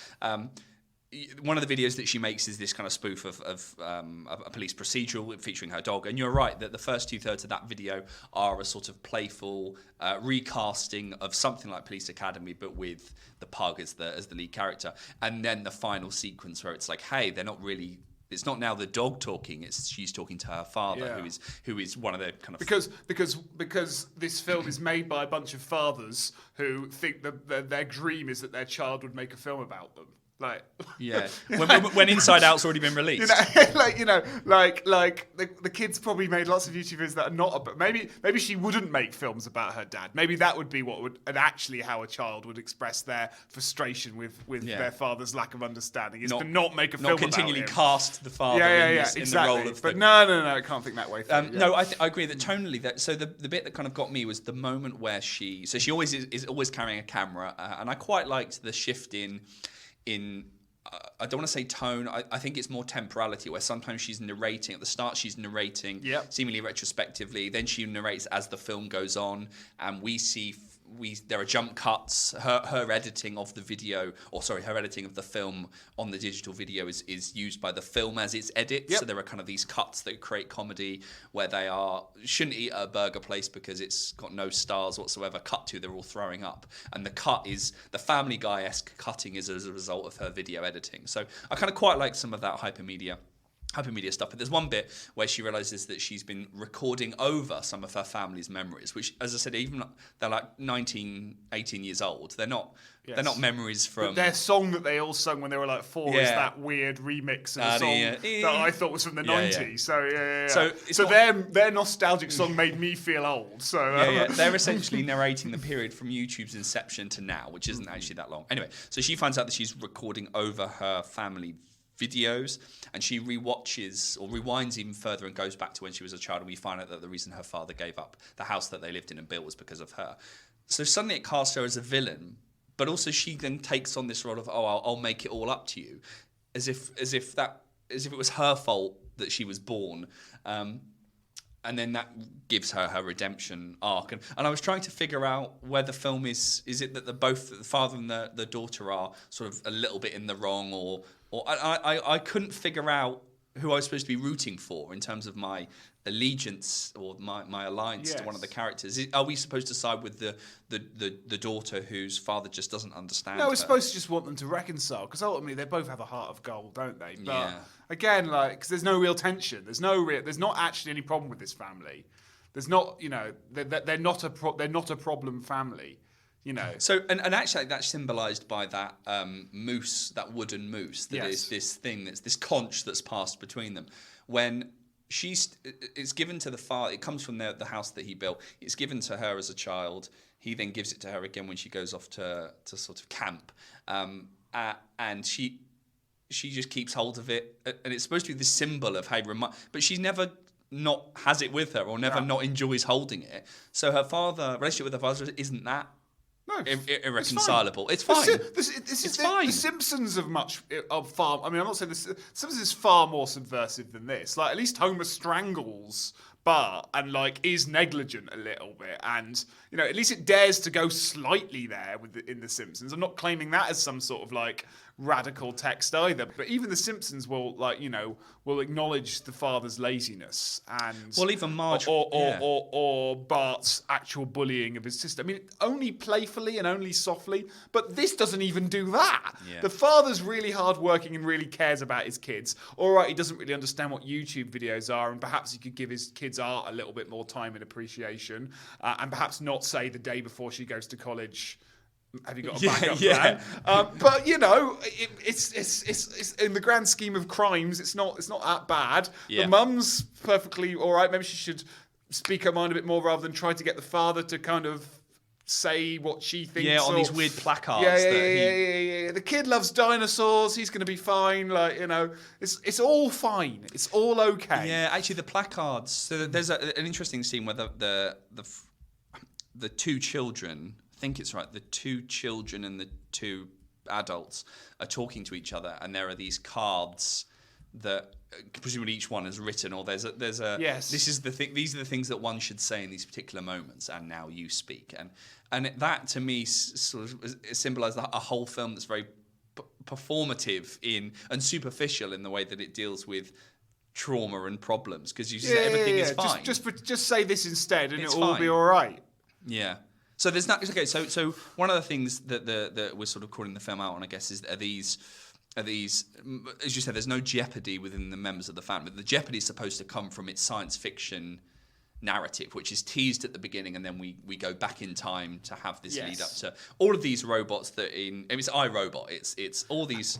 [SPEAKER 2] One of the videos that she makes is this kind of spoof of a police procedural featuring her dog. And you're right that the first 2/3 of that video are a sort of playful recasting of something like Police Academy, but with the pug as the lead character. And then the final sequence where it's like, hey, they're not really. It's not now the dog talking; she's talking to her father, who is one of the kind of
[SPEAKER 1] because this film is made by a bunch of fathers who think that their dream is that their child would make a film about them. Like,
[SPEAKER 2] yeah, when Inside Out's already been released,
[SPEAKER 1] the kids probably made lots of YouTube videos that are not. But maybe she wouldn't make films about her dad. Maybe that would be actually how a child would express their frustration with their father's lack of understanding. Is to not make a film about him. Not continually
[SPEAKER 2] cast the father in the role of.
[SPEAKER 1] But no, I can't think that way.
[SPEAKER 2] No, I agree that tonally. So the bit that kind of got me was the moment where she always is always carrying a camera, and I quite liked the shift in I don't want to say tone. I think it's more temporality, where sometimes she's narrating at the start. She's narrating seemingly retrospectively. Then she narrates as the film goes on, and there are jump cuts. Her editing of the video, her editing of the film on the digital video is used by the film as its edit. Yep. So there are kind of these cuts that create comedy where they shouldn't eat at a burger place because it's got no stars whatsoever. Cut to, they're all throwing up. And the cut is, the Family Guy-esque cutting is as a result of her video editing. So I kind of quite like some of that hypermedia stuff. But there's one bit where she realizes that she's been recording over some of her family's memories, which, as I said, even they're like 19, 18 years old. They're not memories from...
[SPEAKER 1] But their song that they all sung when they were like 4 is that weird remix of a song that I thought was from the 90s. So their nostalgic song made me feel old. So
[SPEAKER 2] They're essentially narrating the period from YouTube's inception to now, which isn't actually that long. Anyway, so she finds out that she's recording over her family videos, and she rewinds even further and goes back to when she was a child, and we find out that the reason her father gave up the house that they lived in and built was because of her. So suddenly it casts her as a villain, but also she then takes on this role of, I'll make it all up to you, as if it was her fault that she was born. And then that gives her redemption arc. And I was trying to figure out where the film is it that both the father and the daughter are sort of a little bit in the wrong, or I couldn't figure out who I was supposed to be rooting for in terms of my allegiance or my alliance to one of the characters. Are we supposed to side with the daughter whose father just doesn't understand?
[SPEAKER 1] No, we're supposed to just want them to reconcile, because ultimately they both have a heart of gold, don't they? But again, because there's no real tension. There's not actually any problem with this family. There's not, they're not a problem family.
[SPEAKER 2] So and actually that's symbolised by that moose, that wooden moose. That is this thing, that's this conch that's passed between them. When it's given to the father, it comes from the house that he built. It's given to her as a child. He then gives it to her again when she goes off to sort of camp, and she just keeps hold of it, and it's supposed to be this symbol of but she's never not has it with her, or never not enjoys holding it. So her relationship with her father isn't that.
[SPEAKER 1] No,
[SPEAKER 2] irreconcilable. It's fine.
[SPEAKER 1] It's fine. The Simpsons of far. I mean, I'm not saying the Simpsons is far more subversive than this. Like, at least Homer strangles Bart and is negligent a little bit, and at least it dares to go slightly there in the Simpsons. I'm not claiming that as some sort of radical text either, but even the Simpsons will will acknowledge the father's laziness and
[SPEAKER 2] even Marge
[SPEAKER 1] or Bart's actual bullying of his sister. I mean, only playfully and only softly, but this doesn't even do that. The father's really hardworking and really cares about his kids. All right, he doesn't really understand what YouTube videos are, and perhaps he could give his kids art a little bit more time and appreciation, and perhaps not say the day before she goes to college, have you got a backup plan? But it's in the grand scheme of crimes, it's not that bad.
[SPEAKER 2] Yeah.
[SPEAKER 1] The mum's perfectly all right. Maybe she should speak her mind a bit more rather than try to get the father to kind of say what she thinks.
[SPEAKER 2] Yeah, on these weird placards.
[SPEAKER 1] Yeah. The kid loves dinosaurs. He's going to be fine. It's all fine. It's all okay.
[SPEAKER 2] Yeah, actually, the placards. So there's an interesting scene where the two children. I think it's right. The two children and the two adults are talking to each other, and there are these cards that presumably each one has written, or there's a
[SPEAKER 1] yes.
[SPEAKER 2] This is the thing. These are the things that one should say in these particular moments, and now you speak. And that to me sort of symbolised a whole film that's very performative and superficial in the way that it deals with trauma and problems, because you say everything is fine.
[SPEAKER 1] Just say this instead, and it'll all be
[SPEAKER 2] fine.
[SPEAKER 1] all right.
[SPEAKER 2] Yeah. So there's not okay. So one of the things that we're sort of calling the film out on, I guess, are these, as you said, there's no jeopardy within the members of the family. The jeopardy is supposed to come from its science fiction narrative, which is teased at the beginning, and then we go back in time to have this lead up to all of these robots it's iRobot. It's all these,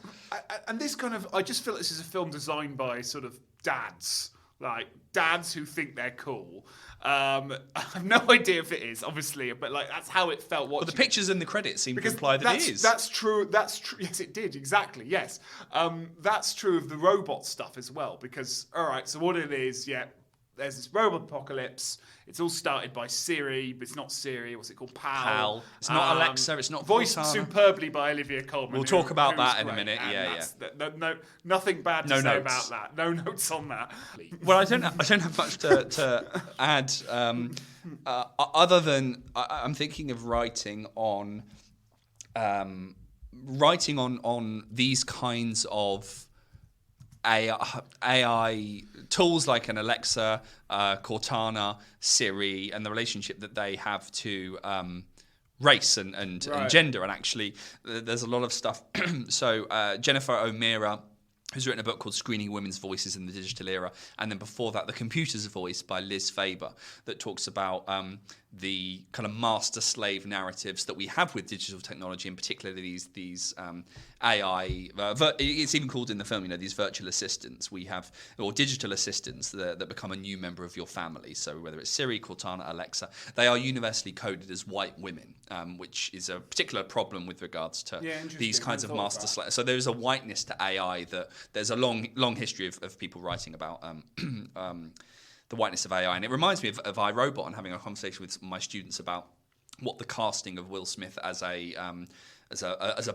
[SPEAKER 1] and this kind of, I just feel this is a film designed by sort of dads. Like dads who think they're cool. I have no idea if it is, obviously, but that's how it felt.
[SPEAKER 2] Well, the pictures and the credits seem to imply that it is.
[SPEAKER 1] That's true. Yes, it did exactly. Yes, that's true of the robot stuff as well. Because all right, so what it is, there's this robot apocalypse. It's all started by Siri, but it's not Siri. What's it called? Pal.
[SPEAKER 2] It's not Alexa. It's not
[SPEAKER 1] voiced
[SPEAKER 2] Cortana.
[SPEAKER 1] Superbly by Olivia Colman.
[SPEAKER 2] We'll talk about that in a
[SPEAKER 1] great.
[SPEAKER 2] minute.
[SPEAKER 1] No, nothing bad to say
[SPEAKER 2] notes
[SPEAKER 1] about that. No notes on that.
[SPEAKER 2] Well, I don't have much to add, other than I'm thinking of writing on these kinds of AI tools like an Alexa, Cortana, Siri, and the relationship that they have to race and gender. And actually, there's a lot of stuff. So Jennifer O'Meara, who's written a book called Screening Women's Voices in the Digital Era, and then before that, The Computer's Voice by Liz Faber, that talks about the kind of master-slave narratives that we have with digital technology, and particularly these AI. It's even called in the film, these virtual assistants we have, or digital assistants that become a new member of your family. So whether it's Siri, Cortana, Alexa, they are universally coded as white women, which is a particular problem with regards to these kinds of master slaves. So there's a whiteness to AI that there's a long history of people writing about the whiteness of AI. And it reminds me of iRobot, and having a conversation with my students about what the casting of Will Smith as a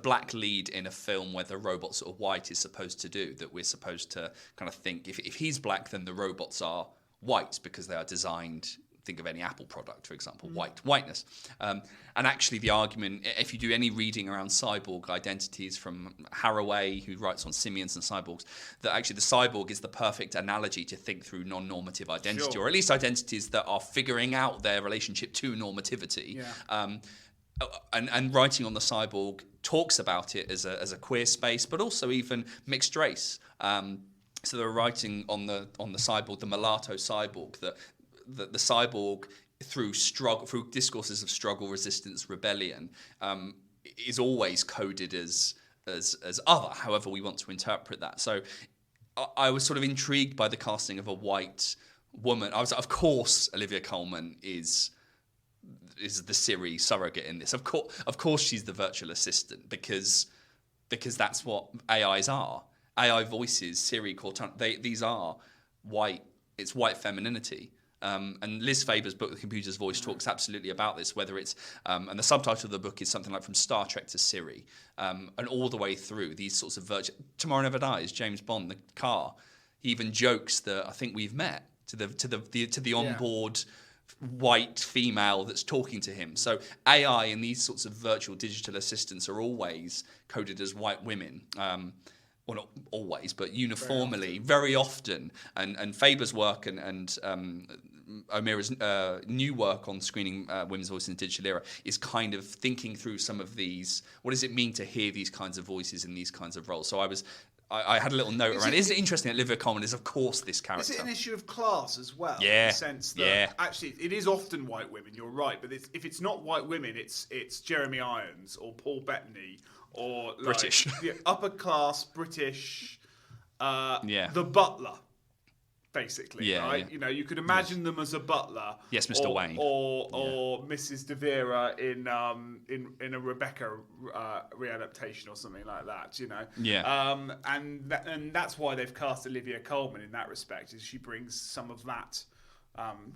[SPEAKER 2] black lead in a film where the robot's sort of white is supposed to do, that we're supposed to kind of think if he's black, then the robots are white because they are designed. Think of any Apple product, for example, whiteness. And actually the argument, if you do any reading around cyborg identities from Haraway, who writes on simians and cyborgs, that actually the cyborg is the perfect analogy to think through non-normative identity, or at least identities that are figuring out their relationship to normativity. And writing on the cyborg talks about it as a queer space, but also even mixed race. So they're writing on the cyborg, the mulatto cyborg, that the cyborg, through discourses of struggle, resistance, rebellion, is always coded as other, however we want to interpret that. So I was sort of intrigued by the casting of a white woman. Of course, Olivia Colman is the Siri surrogate in this. Of course, she's the virtual assistant because that's what AIs are. AI voices, Siri, Cortana, these are white. It's white femininity. And Liz Faber's book, The Computer's Voice, talks absolutely about this, whether it's, and the subtitle of the book is something like From Star Trek to Siri, and all the way through these sorts of virtual. Tomorrow Never Dies, James Bond, the car, he even jokes that I think we've met to the onboard white female that's talking to him. So AI and these sorts of virtual digital assistants are always coded as white women. Well, not always, but uniformly, very often. And Faber's work and O'Meara's new work on screening women's voices in the digital era is kind of thinking through some of these. What does it mean to hear these kinds of voices in these kinds of roles? So I had a little note around. Isn't it interesting that Olivia Colman is, of course, this character?
[SPEAKER 1] Is it an issue of class as well?
[SPEAKER 2] Yeah.
[SPEAKER 1] In the sense that actually it is often white women. You're right, but if it's not white women, it's Jeremy Irons or Paul Bettany or like,
[SPEAKER 2] British,
[SPEAKER 1] the upper class British, the butler. Basically, right? Yeah. You could imagine them as a butler.
[SPEAKER 2] Yes, Mr. Wayne.
[SPEAKER 1] Or Mrs. De Vera in a Rebecca readaptation or something like that.
[SPEAKER 2] Yeah.
[SPEAKER 1] And that's why they've cast Olivia Colman in that respect. Is she brings some of that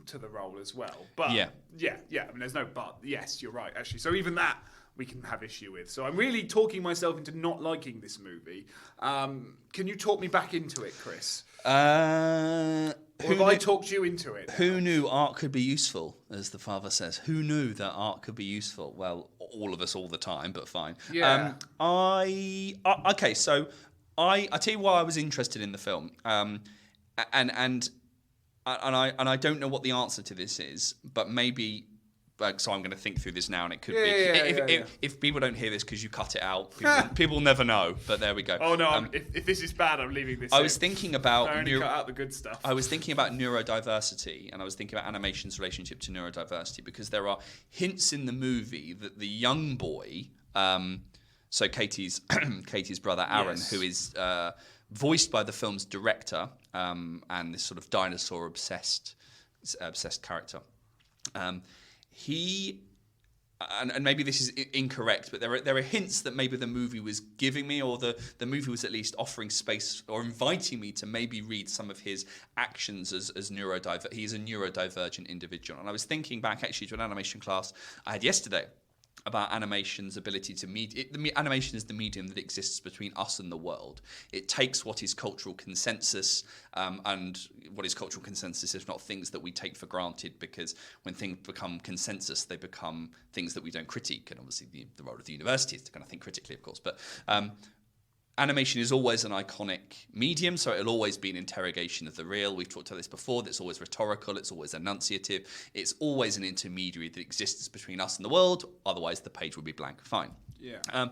[SPEAKER 1] to the role as well. But yeah. I mean, there's no but. Yes, you're right. Actually, so even that we can have issue with. So I'm really talking myself into not liking this movie. Can you talk me back into it, Chris? Or have I talked you into it?
[SPEAKER 2] Who knew art could be useful, as the father says? Who knew that art could be useful? Well, all of us all the time, but fine.
[SPEAKER 1] Yeah.
[SPEAKER 2] Okay, so I tell you why I was interested in the film. And I don't know what the answer to this is, but maybe. So I'm going to think through this now, and it could be. If people don't hear this because you cut it out, people will never know. But there we go.
[SPEAKER 1] Oh no! If this is bad, I'm leaving this.
[SPEAKER 2] I was thinking about.
[SPEAKER 1] I only cut out the good stuff.
[SPEAKER 2] I was thinking about neurodiversity, and I was thinking about animation's relationship to neurodiversity, because there are hints in the movie that the young boy, so Katie's brother Aaron, who is voiced by the film's director, and this sort of dinosaur obsessed character. He, and maybe this is incorrect, but there are hints that maybe the movie was giving me, or the movie was at least offering space or inviting me to maybe read some of his actions as neurodivergent. He's a neurodivergent individual. And I was thinking back actually to an animation class I had yesterday about animation's ability to animation is the medium that exists between us and the world. It takes what is cultural consensus, and what is cultural consensus if not things that we take for granted, because when things become consensus, they become things that we don't critique. And obviously the role of the university is to kind of think critically, of course. But animation is always an iconic medium, so it'll always be an interrogation of the real. We've talked about this before. That's always rhetorical. It's always enunciative. It's always an intermediary that exists between us and the world. Otherwise, the page would be blank. Fine.
[SPEAKER 1] Yeah.
[SPEAKER 2] And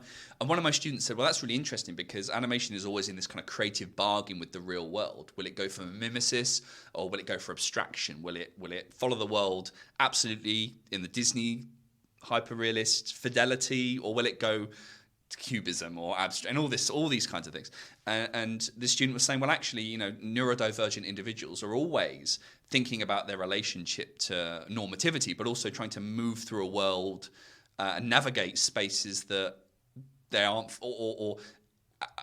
[SPEAKER 2] one of my students said, well, that's really interesting, because animation is always in this kind of creative bargain with the real world. Will it go for mimesis, or will it go for abstraction? Will it follow the world absolutely in the Disney hyper-realist fidelity, or will it go cubism or abstract, and all these kinds of things? And the student was saying, well, actually, neurodivergent individuals are always thinking about their relationship to normativity, but also trying to move through a world and navigate spaces that they aren't or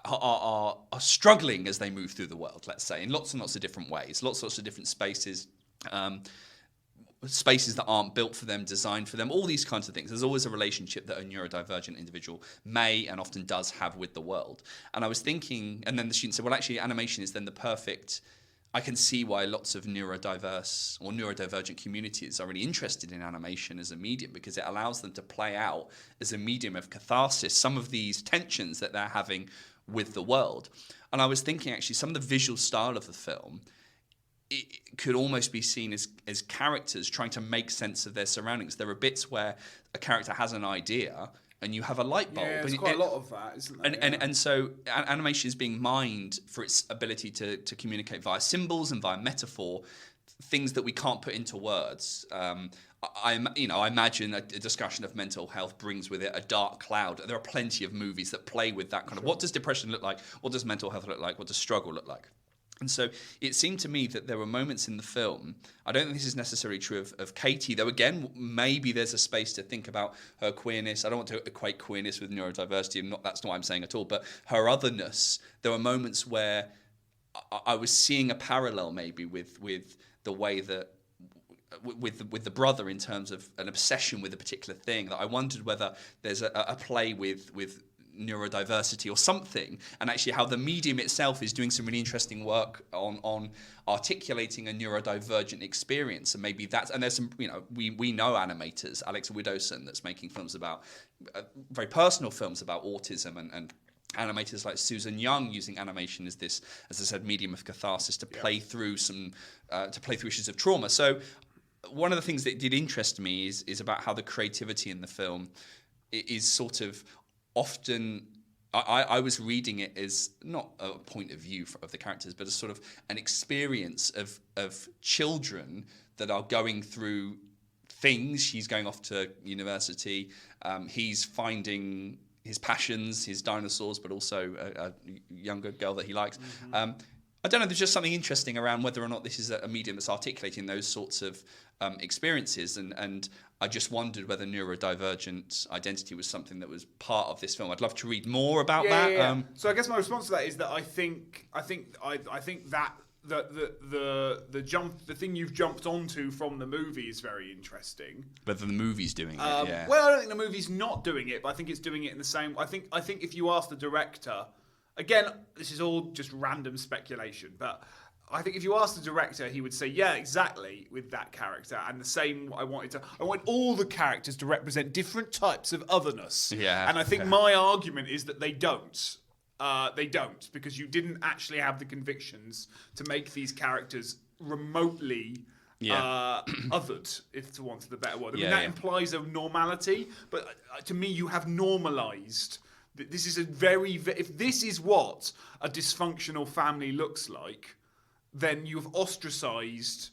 [SPEAKER 2] are struggling as they move through the world, let's say, in lots and lots of different ways, lots of different spaces. Spaces that aren't built for them, designed for them, all these kinds of things. There's always a relationship that a neurodivergent individual may and often does have with the world. And I was thinking, and then the student said, well, actually, animation is then the perfect. I can see why lots of neurodiverse or neurodivergent communities are really interested in animation as a medium, because it allows them to play out as a medium of catharsis some of these tensions that they're having with the world. And I was thinking, actually, some of the visual style of the film, it could almost be seen as characters trying to make sense of their surroundings. There are bits where a character has an idea and you have a light bulb.
[SPEAKER 1] Yeah, there's quite a lot of that, isn't there?
[SPEAKER 2] And so animation is being mined for its ability to communicate via symbols and via metaphor, things that we can't put into words. I imagine a discussion of mental health brings with it a dark cloud. There are plenty of movies that play with that kind of, what does depression look like? What does mental health look like? What does struggle look like? And so it seemed to me that there were moments in the film, I don't think this is necessarily true of Katie, though again, maybe there's a space to think about her queerness. I don't want to equate queerness with neurodiversity, that's not what I'm saying at all, but her otherness. There were moments where I was seeing a parallel maybe with the way that, with the brother, in terms of an obsession with a particular thing, that I wondered whether there's a play with neurodiversity or something, and actually how the medium itself is doing some really interesting work on articulating a neurodivergent experience. And maybe that's, and there's some, we know animators, Alex Widdowson, that's making films about very personal films about autism, and animators like Susan Young using animation as this, as I said, medium of catharsis to play through issues of trauma. So one of the things that did interest me is about how the creativity in the film is sort of often I was reading it as not a point of view of the characters, but as sort of an experience of children that are going through things. She's going off to university. He's finding his passions, his dinosaurs, but also a younger girl that he likes. I don't know, there's just something interesting around whether or not this is a medium that's articulating those sorts of experiences. And I just wondered whether neurodivergent identity was something that was part of this film. I'd love to read more about that.
[SPEAKER 1] Yeah. So I guess my response to that is that I think that the thing you've jumped onto from the movie is very interesting.
[SPEAKER 2] Whether the movie's doing it, yeah.
[SPEAKER 1] Well, I don't think the movie's not doing it, but I think it's doing it in the same. I think if you ask the director, again, this is all just random speculation, but I think if you ask the director, he would say, yeah, exactly, with that character. And the same, I want all the characters to represent different types of otherness.
[SPEAKER 2] Yeah.
[SPEAKER 1] And I think my argument is that they don't. They don't, because you didn't actually have the convictions to make these characters remotely othered, if to want the better word. I mean, that implies a normality, but to me, you have normalized. This is if this is what a dysfunctional family looks like, then you've ostracized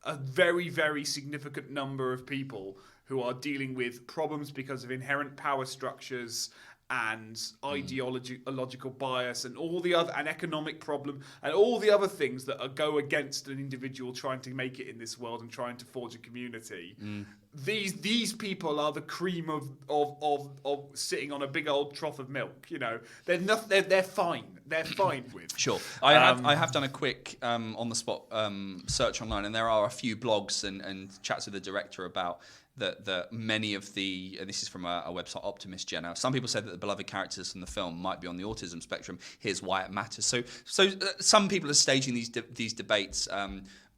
[SPEAKER 1] a very, very significant number of people who are dealing with problems because of inherent power structures and ideological bias and all the other, and economic problem and all the other things that go against an individual trying to make it in this world and trying to forge a community. These people are the cream of sitting on a big old trough of milk. You know, they're fine. They're fine with.
[SPEAKER 2] Sure, I have done a quick on the spot search online, and there are a few blogs and chats with the director about that many of the, and this is from a website, Optimist Jenna, some people said that the beloved characters in the film might be on the autism spectrum. Here's why it matters. So some people are staging these debates,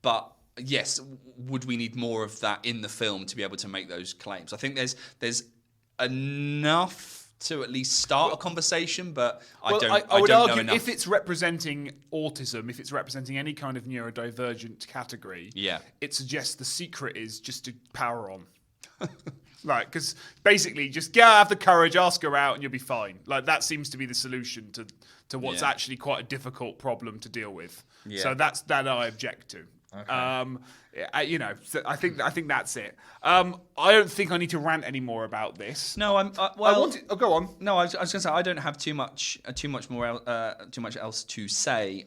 [SPEAKER 2] but yes, would we need more of that in the film to be able to make those claims? I think there's enough to at least start a conversation, but I would argue know enough.
[SPEAKER 1] If it's representing autism, if it's representing any kind of neurodivergent category, it suggests the secret is just to power on. Like, because basically just have the courage, ask her out, and you'll be fine. Like, that seems to be the solution to what's actually quite a difficult problem to deal with. So that I object to. Okay. So I think that's it. I don't think I need to rant any more about this.
[SPEAKER 2] No,
[SPEAKER 1] go on.
[SPEAKER 2] No, I was going to say I don't have too much else to say.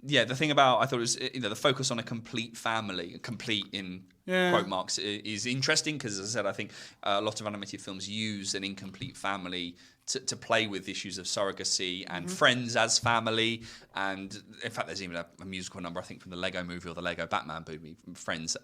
[SPEAKER 2] The thing about I thought it was the focus on a complete family, complete in quote marks, is interesting because, as I said, I think a lot of animated films use an incomplete family to play with issues of surrogacy and friends as family. And in fact, there's even a musical number, I think, from the Lego movie or the Lego Batman movie, friends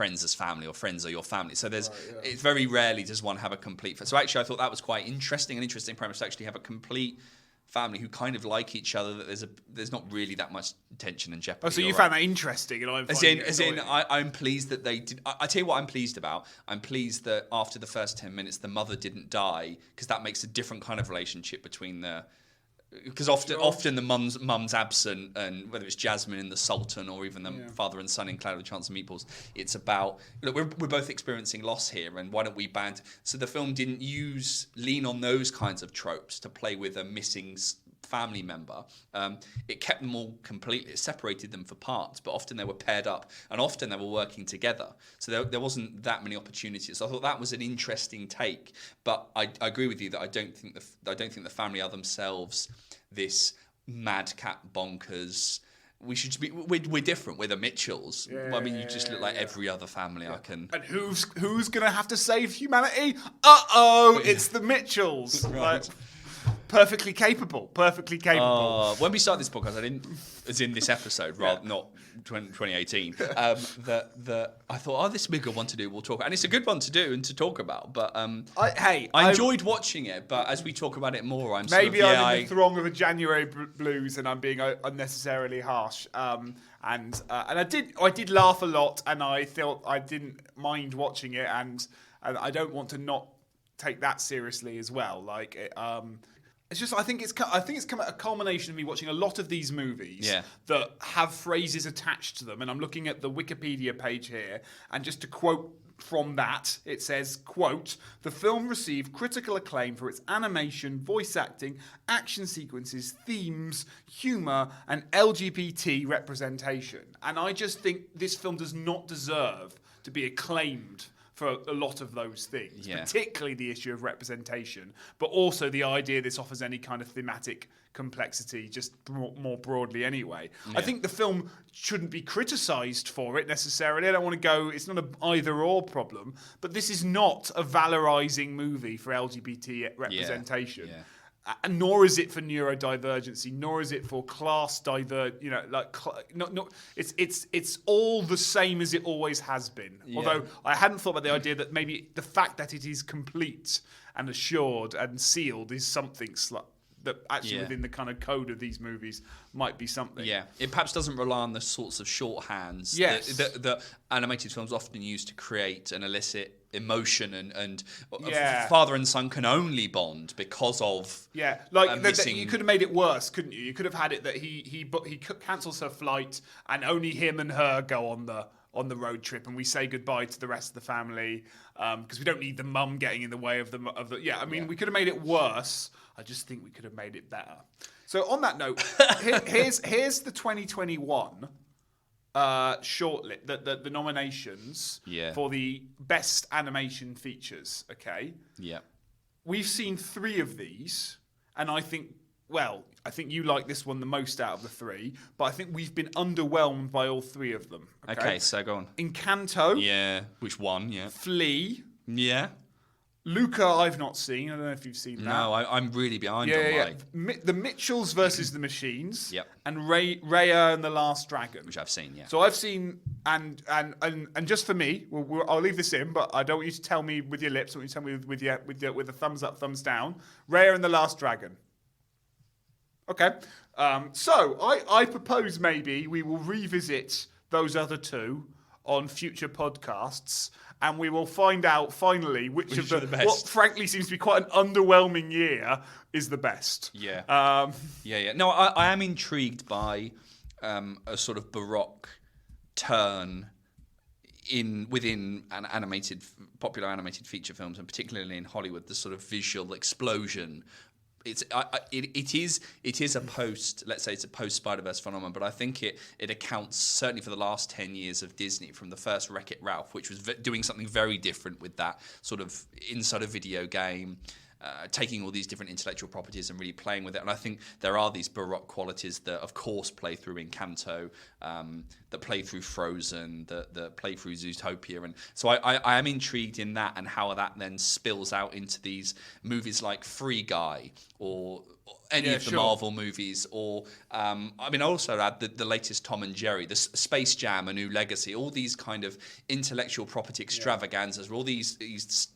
[SPEAKER 2] as family, or friends are your family. So it's very rarely does one have a complete. So actually, I thought that was quite interesting, an interesting premise to actually have a complete family who kind of like each other, that there's not really that much tension and jeopardy.
[SPEAKER 1] Oh, so you found that interesting, and
[SPEAKER 2] I'm pleased that they did. I tell you what I'm pleased about. I'm pleased that after the first 10 minutes, the mother didn't die, because that makes a different kind of relationship between the. Because often the mum's absent, and whether it's Jasmine in The Sultan or even the father and son in Cloud of Chance of Meatballs, it's about, look, we're both experiencing loss here, and why don't we band? So the film didn't lean on those kinds of tropes to play with a missing family member. It kept them all completely. It separated them for parts, but often they were paired up, and often they were working together. So there wasn't that many opportunities. So I thought that was an interesting take. But I agree with you that I don't think the family are themselves this madcap bonkers. We're different. We're the Mitchells. I mean, you just look like every other family I can.
[SPEAKER 1] And who's gonna have to save humanity? It's the Mitchells.
[SPEAKER 2] Right.
[SPEAKER 1] Perfectly capable.
[SPEAKER 2] When we started this podcast, I didn't, as in this episode, rather not 2018. That I thought, this would be a good one to do. We'll talk, and it's a good one to do and to talk about. But I enjoyed watching it. But as we talk about it more, I'm
[SPEAKER 1] in the throng of a January blues, and I'm being unnecessarily harsh. And I did laugh a lot, and I felt I didn't mind watching it, and I don't want to not take that seriously as well. Like it's just I think it's come at a culmination of me watching a lot of these movies that have phrases attached to them, and I'm looking at the Wikipedia page here, and just to quote from that, it says, quote, "The film received critical acclaim for its animation, voice acting, action sequences, themes, humour, and LGBT representation." And I just think this film does not deserve to be acclaimed for a lot of those things, particularly the issue of representation, but also the idea this offers any kind of thematic complexity, just more broadly anyway. I think the film shouldn't be criticised for it necessarily. I don't want to go, it's not an either-or problem, but this is not a valorising movie for LGBT representation. Nor is it for neurodivergency, nor is it for class it's all the same as it always has been. Although I hadn't thought about the idea that maybe the fact that it is complete and assured and sealed is something that actually within the kind of code of these movies might be something. Yeah,
[SPEAKER 2] it perhaps doesn't rely on the sorts of shorthands that animated films often use to create and elicit emotion and father and son can only bond because of
[SPEAKER 1] you could have made it worse, couldn't you? You could have had it that he cancels her flight and only him and her go on the road trip, and we say goodbye to the rest of the family because we don't need the mum getting in the way of the. We could have made it worse. I just think we could have made it better. So on that note, here's the 2021 shortlist, the nominations for the best animation features. Okay.
[SPEAKER 2] Yeah.
[SPEAKER 1] We've seen 3 of these, and I think you like this one the most out of the 3, but I think we've been underwhelmed by all 3 of them.
[SPEAKER 2] Okay, so go on.
[SPEAKER 1] Encanto.
[SPEAKER 2] Yeah. Which one? Yeah.
[SPEAKER 1] Flea.
[SPEAKER 2] Yeah.
[SPEAKER 1] Luca, I've not seen. I don't know if you've seen that.
[SPEAKER 2] No, I'm really behind on Mike.
[SPEAKER 1] The Mitchells versus the Machines.
[SPEAKER 2] Yep.
[SPEAKER 1] And Raya and the Last Dragon.
[SPEAKER 2] Which I've seen, yeah.
[SPEAKER 1] So I've seen, and just for me, I'll leave this in, but I don't want you to tell me with your lips. I want you to tell me with a thumbs up, thumbs down. Raya and the Last Dragon. Okay. So I propose maybe we will revisit those other 2 on future podcasts, and we will find out finally which of the best. What frankly seems to be quite an underwhelming year is the best.
[SPEAKER 2] Yeah. No, I am intrigued by a sort of Baroque turn within popular animated feature films, and particularly in Hollywood, the sort of visual explosion. It is a post Spider-Verse phenomenon, but I think it accounts certainly for the last 10 years of Disney, from the first Wreck-It Ralph, which was doing something very different with that sort of inside a video game, taking all these different intellectual properties and really playing with it. And I think there are these Baroque qualities that, of course, play through Encanto, that play through Frozen, that play through Zootopia. And so I am intrigued in that, and how that then spills out into these movies like Free Guy or any of the Marvel movies, or I also add the latest Tom and Jerry, the Space Jam, A New Legacy, all these kind of intellectual property extravaganzas where all this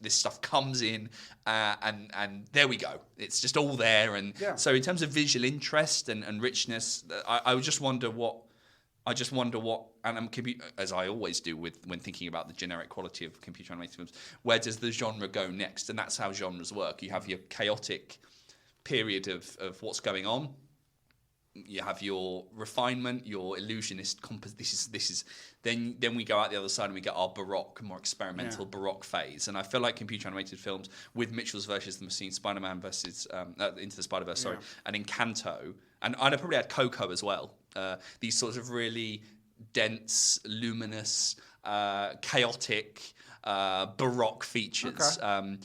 [SPEAKER 2] stuff comes in, and there we go. It's just all there, and so in terms of visual interest and richness, I just wonder what. And as I always do when thinking about the generic quality of computer animated films, where does the genre go next? And that's how genres work. You have your chaotic period of what's going on. You have your refinement, your illusionist this is then we go out the other side and we get our Baroque, more experimental Baroque phase. And I feel like computer animated films with Mitchell's versus the Machine, Spider-Man versus Into the Spider-Verse, and Encanto, and I'd probably add Coco as well. These sorts of really dense, luminous, chaotic, Baroque features. Okay.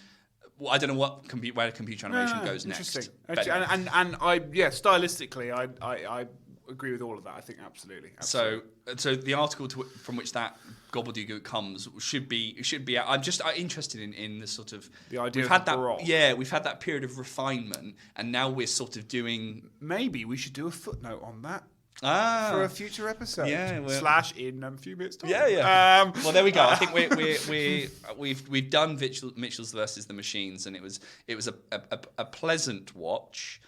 [SPEAKER 2] I don't know where computer animation goes next.
[SPEAKER 1] And stylistically, I agree with all of that. I think absolutely.
[SPEAKER 2] So the article from which that gobbledygook comes should be. I'm just interested in the sort of
[SPEAKER 1] the idea of Baroque.
[SPEAKER 2] We've had that period of refinement, and now we're sort of doing.
[SPEAKER 1] Maybe we should do a footnote on that. For a future episode, in a few minutes time.
[SPEAKER 2] Well, there we go. I think we've done Mitchell's versus the Machines, and it was a pleasant watch.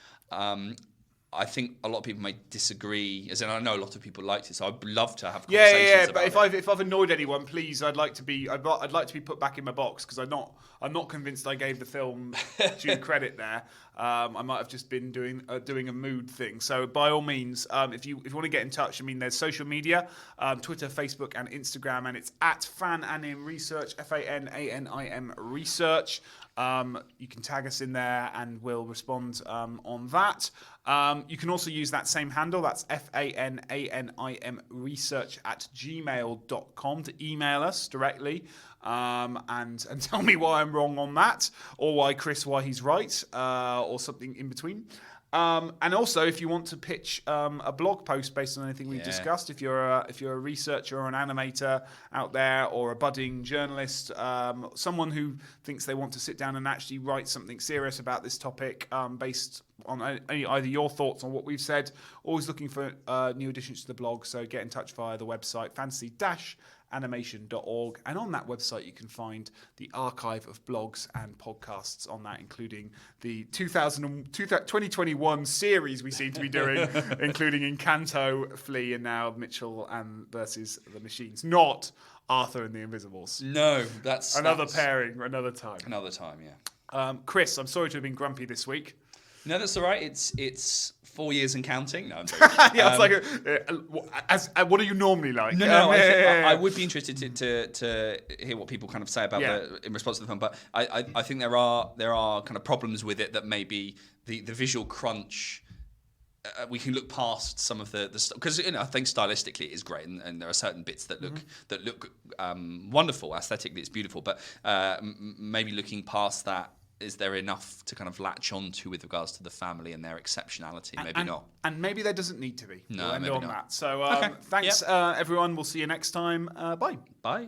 [SPEAKER 2] I think a lot of people may disagree. As in, I know a lot of people liked it, so I'd love to have
[SPEAKER 1] Yeah.
[SPEAKER 2] conversations
[SPEAKER 1] But
[SPEAKER 2] about
[SPEAKER 1] if I've annoyed anyone, please, I'd like to be put back in my box, because I'm not convinced I gave the film due credit there. I might have just been doing a mood thing. So by all means, if you want to get in touch, I mean, there's social media, Twitter, Facebook, and Instagram, and it's at FanAnim Research, FANANIM Research. You can tag us in there and we'll respond on that. You can also use that same handle, that's FANANIM Research at gmail.com, to email us directly and tell me why I'm wrong on that, or why he's right, or something in between. And also, if you want to pitch a blog post based on anything we've discussed, if you're a researcher or an animator out there, or a budding journalist, someone who thinks they want to sit down and actually write something serious about this topic, based on either your thoughts on what we've said, always looking for new additions to the blog. So get in touch via the website fantasy-animation.org, and on that website you can find the archive of blogs and podcasts on that, including the 2021 series we seem to be doing, including Encanto, Flea, and now Mitchell and versus the Machines, not Arthur and the Invisibles.
[SPEAKER 2] No, that's
[SPEAKER 1] another pairing, another time.
[SPEAKER 2] Another time, yeah.
[SPEAKER 1] Chris, I'm sorry to have been grumpy this week.
[SPEAKER 2] No, that's all right. It's 4 years and counting. No, I'm joking.
[SPEAKER 1] Yeah, it's like what are you normally like?
[SPEAKER 2] No, I would be interested to hear what people kind of say about in response to the film. But I think there are kind of problems with it, that maybe the visual crunch. We can look past some of the because I think stylistically it is great, and there are certain bits that look wonderful aesthetically. It's beautiful, but maybe looking past that. Is there enough to kind of latch onto with regards to the family and their exceptionality? Maybe not. And
[SPEAKER 1] maybe there doesn't need to be.
[SPEAKER 2] No, maybe not.
[SPEAKER 1] That. So thanks, everyone. We'll see you next time. Bye.
[SPEAKER 2] Bye.